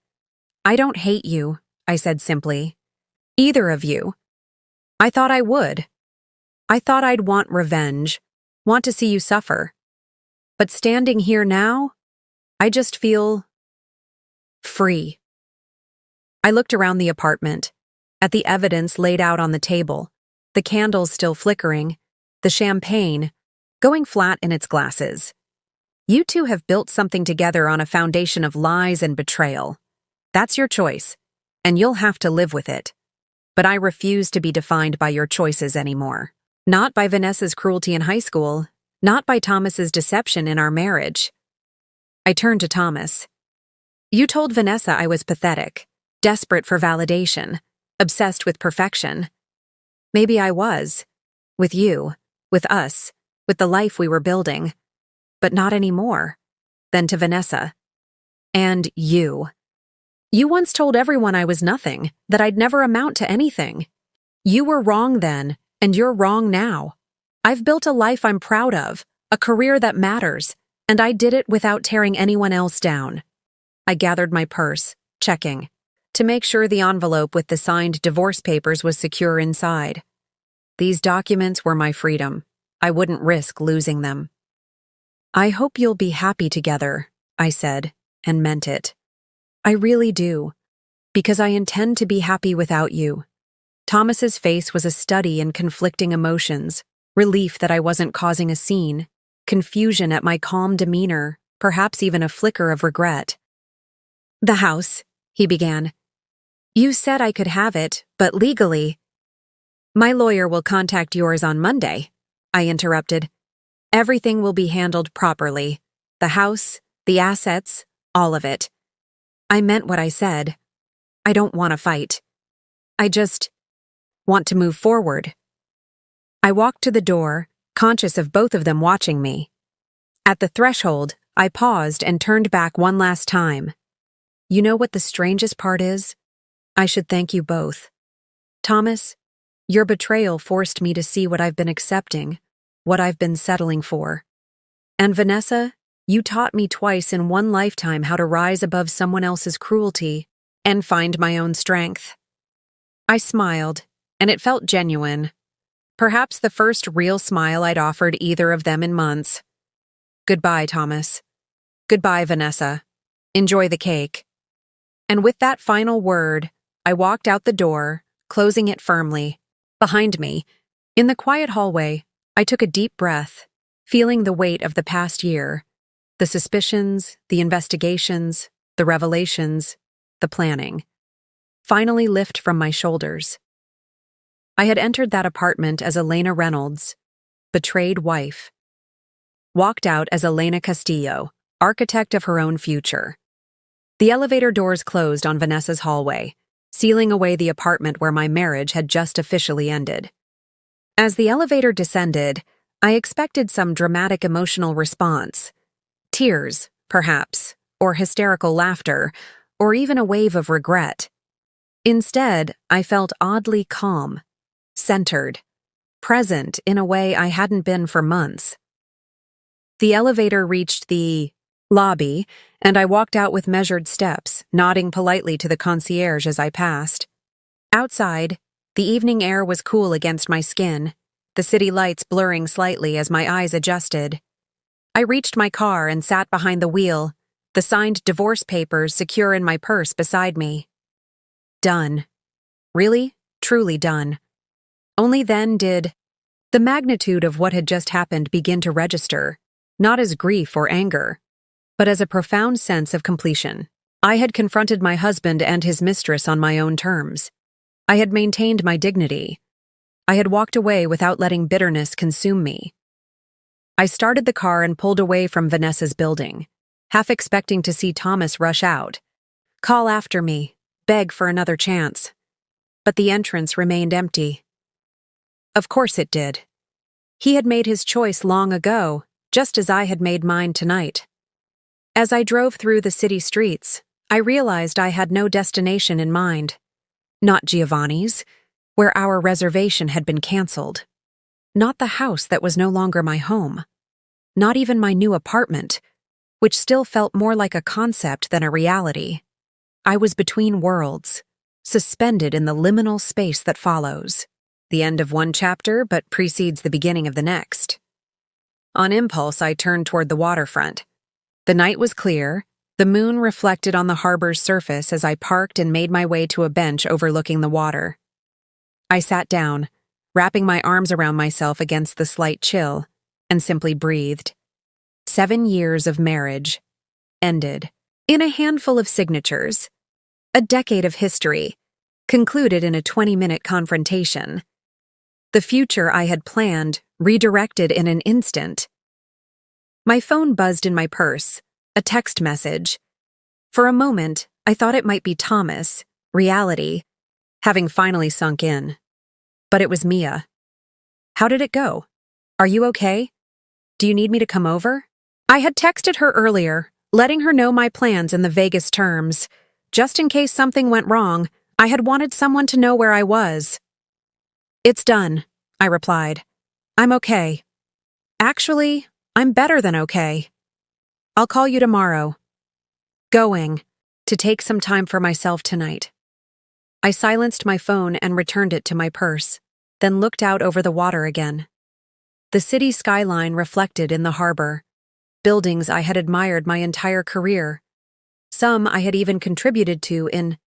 I don't hate you," I said simply. "Either of you. I thought I would. I thought I'd want revenge, want to see you suffer. But standing here now, I just feel free." I looked around the apartment, at the evidence laid out on the table, the candles still flickering, the champagne going flat in its glasses. You two have built something together on a foundation of lies and betrayal. That's your choice, and you'll have to live with it. But I refuse to be defined by your choices anymore. Not by Vanessa's cruelty in high school, not by Thomas's deception in our marriage. I turned to Thomas. "You told Vanessa I was pathetic, desperate for validation, obsessed with perfection. Maybe I was. With you, with us, with the life we were building. But not anymore." Then to Vanessa. "And you. You once told everyone I was nothing, that I'd never amount to anything. You were wrong then, and you're wrong now. I've built a life I'm proud of, a career that matters, and I did it without tearing anyone else down." I gathered my purse, checking, to make sure the envelope with the signed divorce papers was secure inside. These documents were my freedom. I wouldn't risk losing them. "I hope you'll be happy together," I said, and meant it. I really do, because I intend to be happy without you. Thomas's face was a study in conflicting emotions, relief that I wasn't causing a scene, confusion at my calm demeanor, perhaps even a flicker of regret. "The house," he began. "You said I could have it, but legally—" "My lawyer will contact yours on Monday," I interrupted. "Everything will be handled properly. The house, the assets, all of it. I meant what I said. I don't want to fight. I just want to move forward." I walked to the door, conscious of both of them watching me. At the threshold, I paused and turned back one last time. You know what the strangest part is? I should thank you both. Thomas, your betrayal forced me to see what I've been accepting, what I've been settling for. And Vanessa, You taught me twice in one lifetime how to rise above someone else's cruelty and find my own strength. I smiled, and it felt genuine. Perhaps the first real smile I'd offered either of them in months. Goodbye, Thomas. Goodbye, Vanessa. Enjoy the cake. And with that final word, I walked out the door, closing it firmly. Behind me, in the quiet hallway, I took a deep breath, feeling the weight of the past year. The suspicions, the investigations, the revelations, the planning, finally lift from my shoulders. I had entered that apartment as Elena Reynolds, betrayed wife. Walked out as Elena Castillo, architect of her own future. The elevator doors closed on Vanessa's hallway, sealing away the apartment where my marriage had just officially ended. As the elevator descended, I expected some dramatic emotional response. Tears, perhaps, or hysterical laughter, or even a wave of regret. Instead, I felt oddly calm, centered, present in a way I hadn't been for months. The elevator reached the lobby, and I walked out with measured steps, nodding politely to the concierge as I passed. Outside, the evening air was cool against my skin, the city lights blurring slightly as my eyes adjusted. I reached my car and sat behind the wheel, the signed divorce papers secure in my purse beside me. Done. Really, truly done. Only then did the magnitude of what had just happened begin to register, not as grief or anger, but as a profound sense of completion. I had confronted my husband and his mistress on my own terms. I had maintained my dignity. I had walked away without letting bitterness consume me. I started the car and pulled away from Vanessa's building, half expecting to see Thomas rush out, call after me, beg for another chance. But the entrance remained empty. Of course it did. He had made his choice long ago, just as I had made mine tonight. As I drove through the city streets, I realized I had no destination in mind. Not Giovanni's, where our reservation had been canceled. Not the house that was no longer my home. Not even my new apartment, which still felt more like a concept than a reality. I was between worlds, suspended in the liminal space that follows. The end of one chapter but precedes the beginning of the next. On impulse, I turned toward the waterfront. The night was clear, the moon reflected on the harbor's surface as I parked and made my way to a bench overlooking the water. I sat down, wrapping my arms around myself against the slight chill, and simply breathed. 7 years of marriage ended in a handful of signatures. A decade of history concluded in a 20-minute confrontation. The future I had planned redirected in an instant. My phone buzzed in my purse, a text message. For a moment, I thought it might be Thomas, reality, having finally sunk in. But it was Mia. How did it go? Are you okay? Do you need me to come over? I had texted her earlier, letting her know my plans in the vaguest terms. Just in case something went wrong, I had wanted someone to know where I was. It's done, I replied. I'm okay. Actually, I'm better than okay. I'll call you tomorrow. Going, to take some time for myself tonight. I silenced my phone and returned it to my purse, then looked out over the water again. The city skyline reflected in the harbor. Buildings I had admired my entire career. Some I had even contributed to in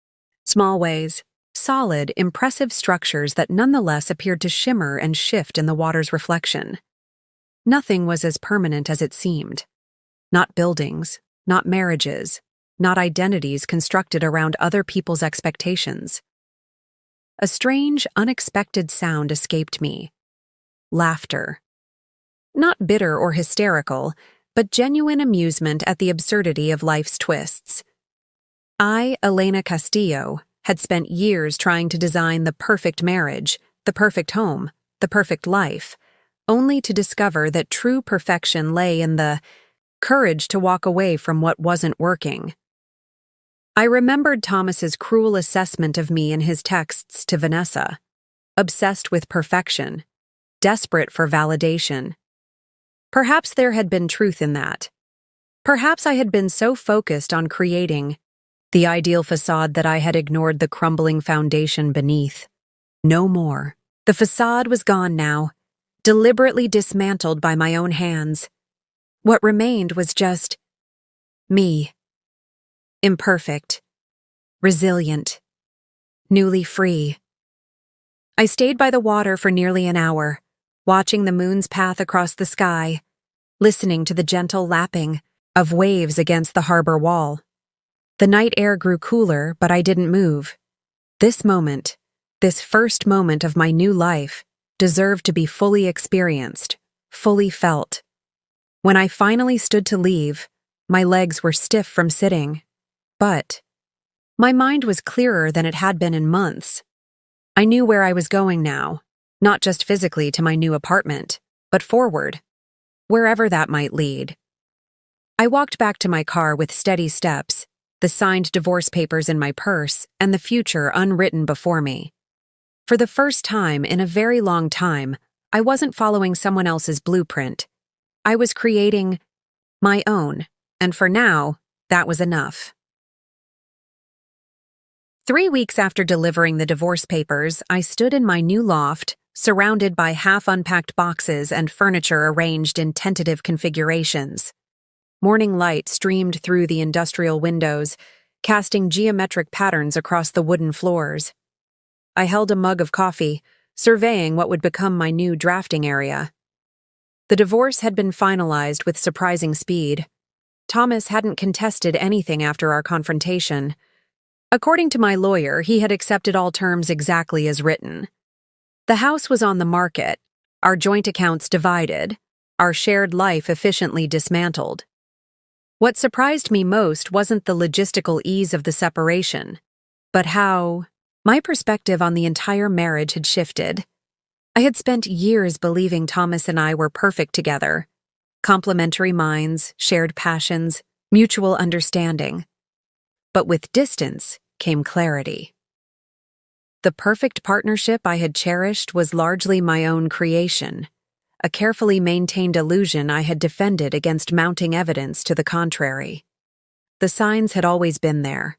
small ways. Solid, impressive structures that nonetheless appeared to shimmer and shift in the water's reflection. Nothing was as permanent as it seemed. Not buildings, not marriages, not identities constructed around other people's expectations. A strange, unexpected sound escaped me. Laughter. Not bitter or hysterical, but genuine amusement at the absurdity of life's twists. I, Elena Castillo, had spent years trying to design the perfect marriage, the perfect home, the perfect life, only to discover that true perfection lay in the courage to walk away from what wasn't working. I remembered Thomas's cruel assessment of me in his texts to Vanessa, obsessed with perfection, desperate for validation. Perhaps there had been truth in that. Perhaps I had been so focused on creating the ideal facade that I had ignored the crumbling foundation beneath. No more. The facade was gone now, deliberately dismantled by my own hands. What remained was just me. Imperfect, resilient, newly free. I stayed by the water for nearly an hour, watching the moon's path across the sky, listening to the gentle lapping of waves against the harbor wall. The night air grew cooler, but I didn't move. This moment, this first moment of my new life, deserved to be fully experienced, fully felt. When I finally stood to leave, my legs were stiff from sitting. But my mind was clearer than it had been in months. I knew where I was going now, not just physically to my new apartment, but forward, wherever that might lead. I walked back to my car with steady steps, the signed divorce papers in my purse and the future unwritten before me. For the first time in a very long time, I wasn't following someone else's blueprint. I was creating my own, and for now, that was enough. 3 weeks after delivering the divorce papers, I stood in my new loft, surrounded by half-unpacked boxes and furniture arranged in tentative configurations. Morning light streamed through the industrial windows, casting geometric patterns across the wooden floors. I held a mug of coffee, surveying what would become my new drafting area. The divorce had been finalized with surprising speed. Thomas hadn't contested anything after our confrontation. According to my lawyer, he had accepted all terms exactly as written. The house was on the market, our joint accounts divided, our shared life efficiently dismantled. What surprised me most wasn't the logistical ease of the separation, but how my perspective on the entire marriage had shifted. I had spent years believing Thomas and I were perfect together. Complementary minds, shared passions, mutual understanding. But with distance came clarity. The perfect partnership I had cherished was largely my own creation, a carefully maintained illusion I had defended against mounting evidence to the contrary. The signs had always been there.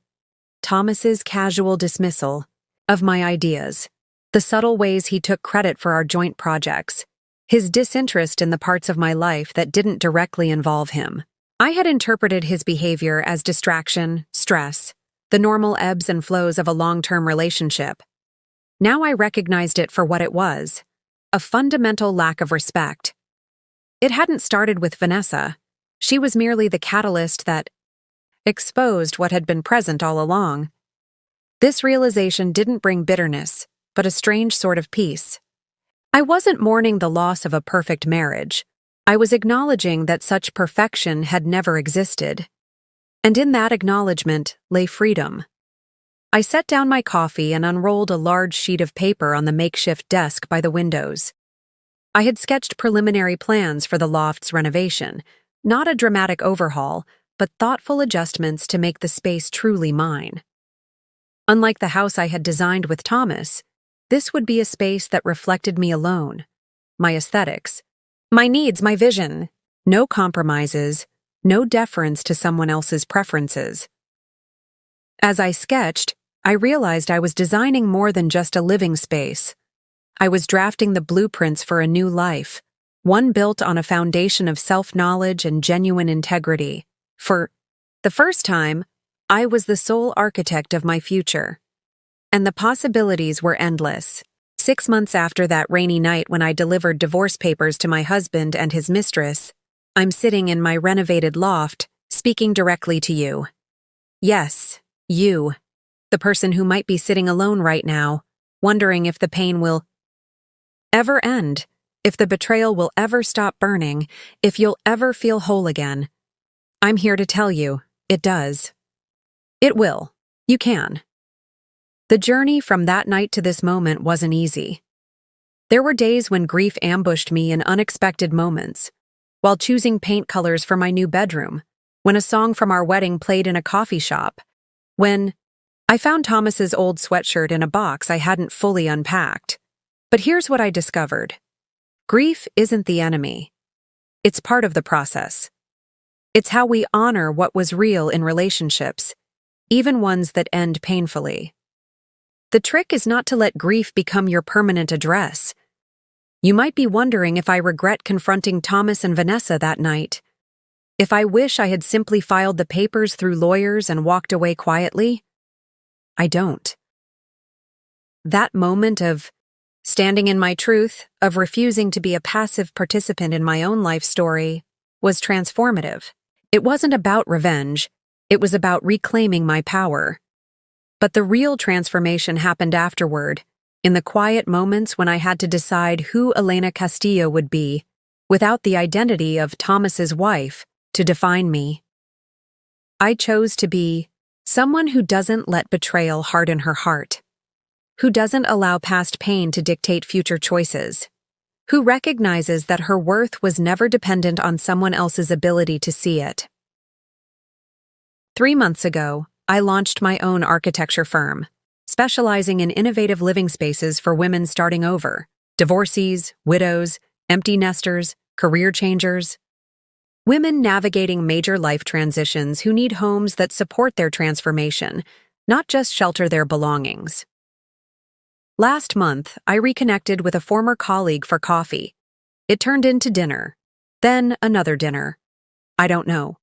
Thomas's casual dismissal of my ideas, the subtle ways he took credit for our joint projects, his disinterest in the parts of my life that didn't directly involve him. I had interpreted his behavior as distraction, stress, the normal ebbs and flows of a long-term relationship. Now I recognized it for what it was, a fundamental lack of respect. It hadn't started with Vanessa. She was merely the catalyst that exposed what had been present all along. This realization didn't bring bitterness, but a strange sort of peace. I wasn't mourning the loss of a perfect marriage. I was acknowledging that such perfection had never existed. And in that acknowledgement lay freedom. I set down my coffee and unrolled a large sheet of paper on the makeshift desk by the windows. I had sketched preliminary plans for the loft's renovation, not a dramatic overhaul, but thoughtful adjustments to make the space truly mine. Unlike the house I had designed with Thomas, this would be a space that reflected me alone, my aesthetics, my needs, my vision. No compromises, no deference to someone else's preferences. As I sketched, I realized I was designing more than just a living space. I was drafting the blueprints for a new life, one built on a foundation of self-knowledge and genuine integrity. For the first time, I was the sole architect of my future. And the possibilities were endless. 6 months after that rainy night when I delivered divorce papers to my husband and his mistress, I'm sitting in my renovated loft, speaking directly to you. Yes, you, the person who might be sitting alone right now, wondering if the pain will ever end, if the betrayal will ever stop burning, if you'll ever feel whole again. I'm here to tell you, it does. It will. You can. The journey from that night to this moment wasn't easy. There were days when grief ambushed me in unexpected moments, while choosing paint colors for my new bedroom, when a song from our wedding played in a coffee shop, when I found Thomas's old sweatshirt in a box I hadn't fully unpacked. But here's what I discovered. Grief isn't the enemy. It's part of the process. It's how we honor what was real in relationships, even ones that end painfully. The trick is not to let grief become your permanent address. You might be wondering if I regret confronting Thomas and Vanessa that night. If I wish I had simply filed the papers through lawyers and walked away quietly. I don't. That moment of standing in my truth, of refusing to be a passive participant in my own life story, was transformative. It wasn't about revenge, it was about reclaiming my power. But the real transformation happened afterward, in the quiet moments when I had to decide who Elena Castillo would be, without the identity of Thomas's wife to define me. I chose to be someone who doesn't let betrayal harden her heart, who doesn't allow past pain to dictate future choices, who recognizes that her worth was never dependent on someone else's ability to see it. 3 months ago, I launched my own architecture firm, specializing in innovative living spaces for women starting over, divorcees, widows, empty nesters, career changers. Women navigating major life transitions who need homes that support their transformation, not just shelter their belongings. Last month, I reconnected with a former colleague for coffee. It turned into dinner, then another dinner. I don't know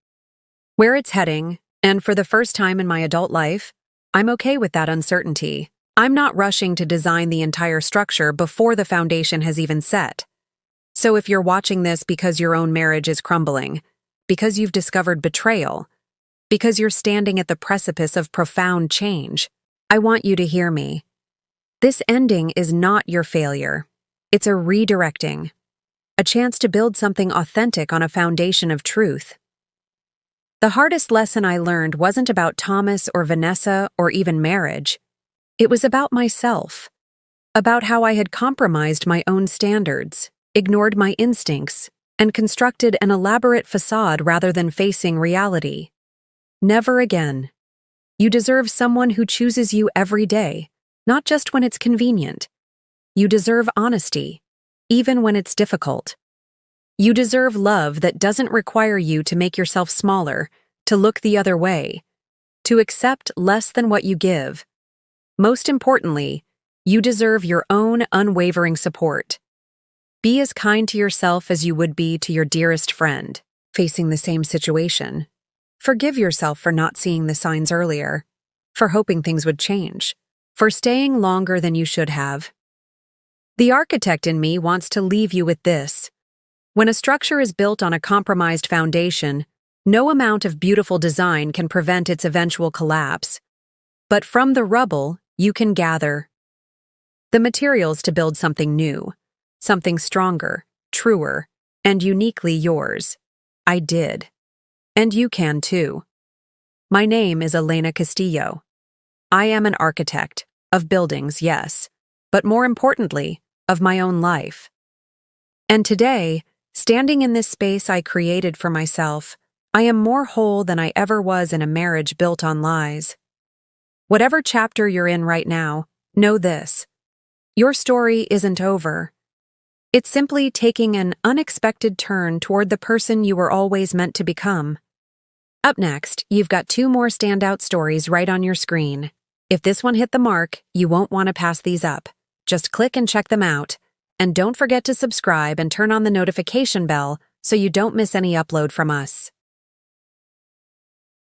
where it's heading, and for the first time in my adult life, I'm okay with that uncertainty. I'm not rushing to design the entire structure before the foundation has even set. So if you're watching this because your own marriage is crumbling, because you've discovered betrayal, because you're standing at the precipice of profound change, I want you to hear me. This ending is not your failure. It's a redirecting, a chance to build something authentic on a foundation of truth. The hardest lesson I learned wasn't about Thomas or Vanessa or even marriage. It was about myself, about how I had compromised my own standards, ignored my instincts, and constructed an elaborate facade rather than facing reality. Never again. You deserve someone who chooses you every day, not just when it's convenient. You deserve honesty, even when it's difficult. You deserve love that doesn't require you to make yourself smaller, to look the other way, to accept less than what you give. Most importantly, you deserve your own unwavering support. Be as kind to yourself as you would be to your dearest friend, facing the same situation. Forgive yourself for not seeing the signs earlier, for hoping things would change, for staying longer than you should have. The architect in me wants to leave you with this. When a structure is built on a compromised foundation, no amount of beautiful design can prevent its eventual collapse. But from the rubble, you can gather the materials to build something new, something stronger, truer, and uniquely yours. I did. And you can too. My name is Elena Castillo. I am an architect, of buildings, yes, but more importantly, of my own life. And today, standing in this space I created for myself, I am more whole than I ever was in a marriage built on lies. Whatever chapter you're in right now, know this. Your story isn't over. It's simply taking an unexpected turn toward the person you were always meant to become. Up next, you've got 2 more standout stories right on your screen. If this one hit the mark, you won't want to pass these up. Just click and check them out. And don't forget to subscribe and turn on the notification bell so you don't miss any upload from us.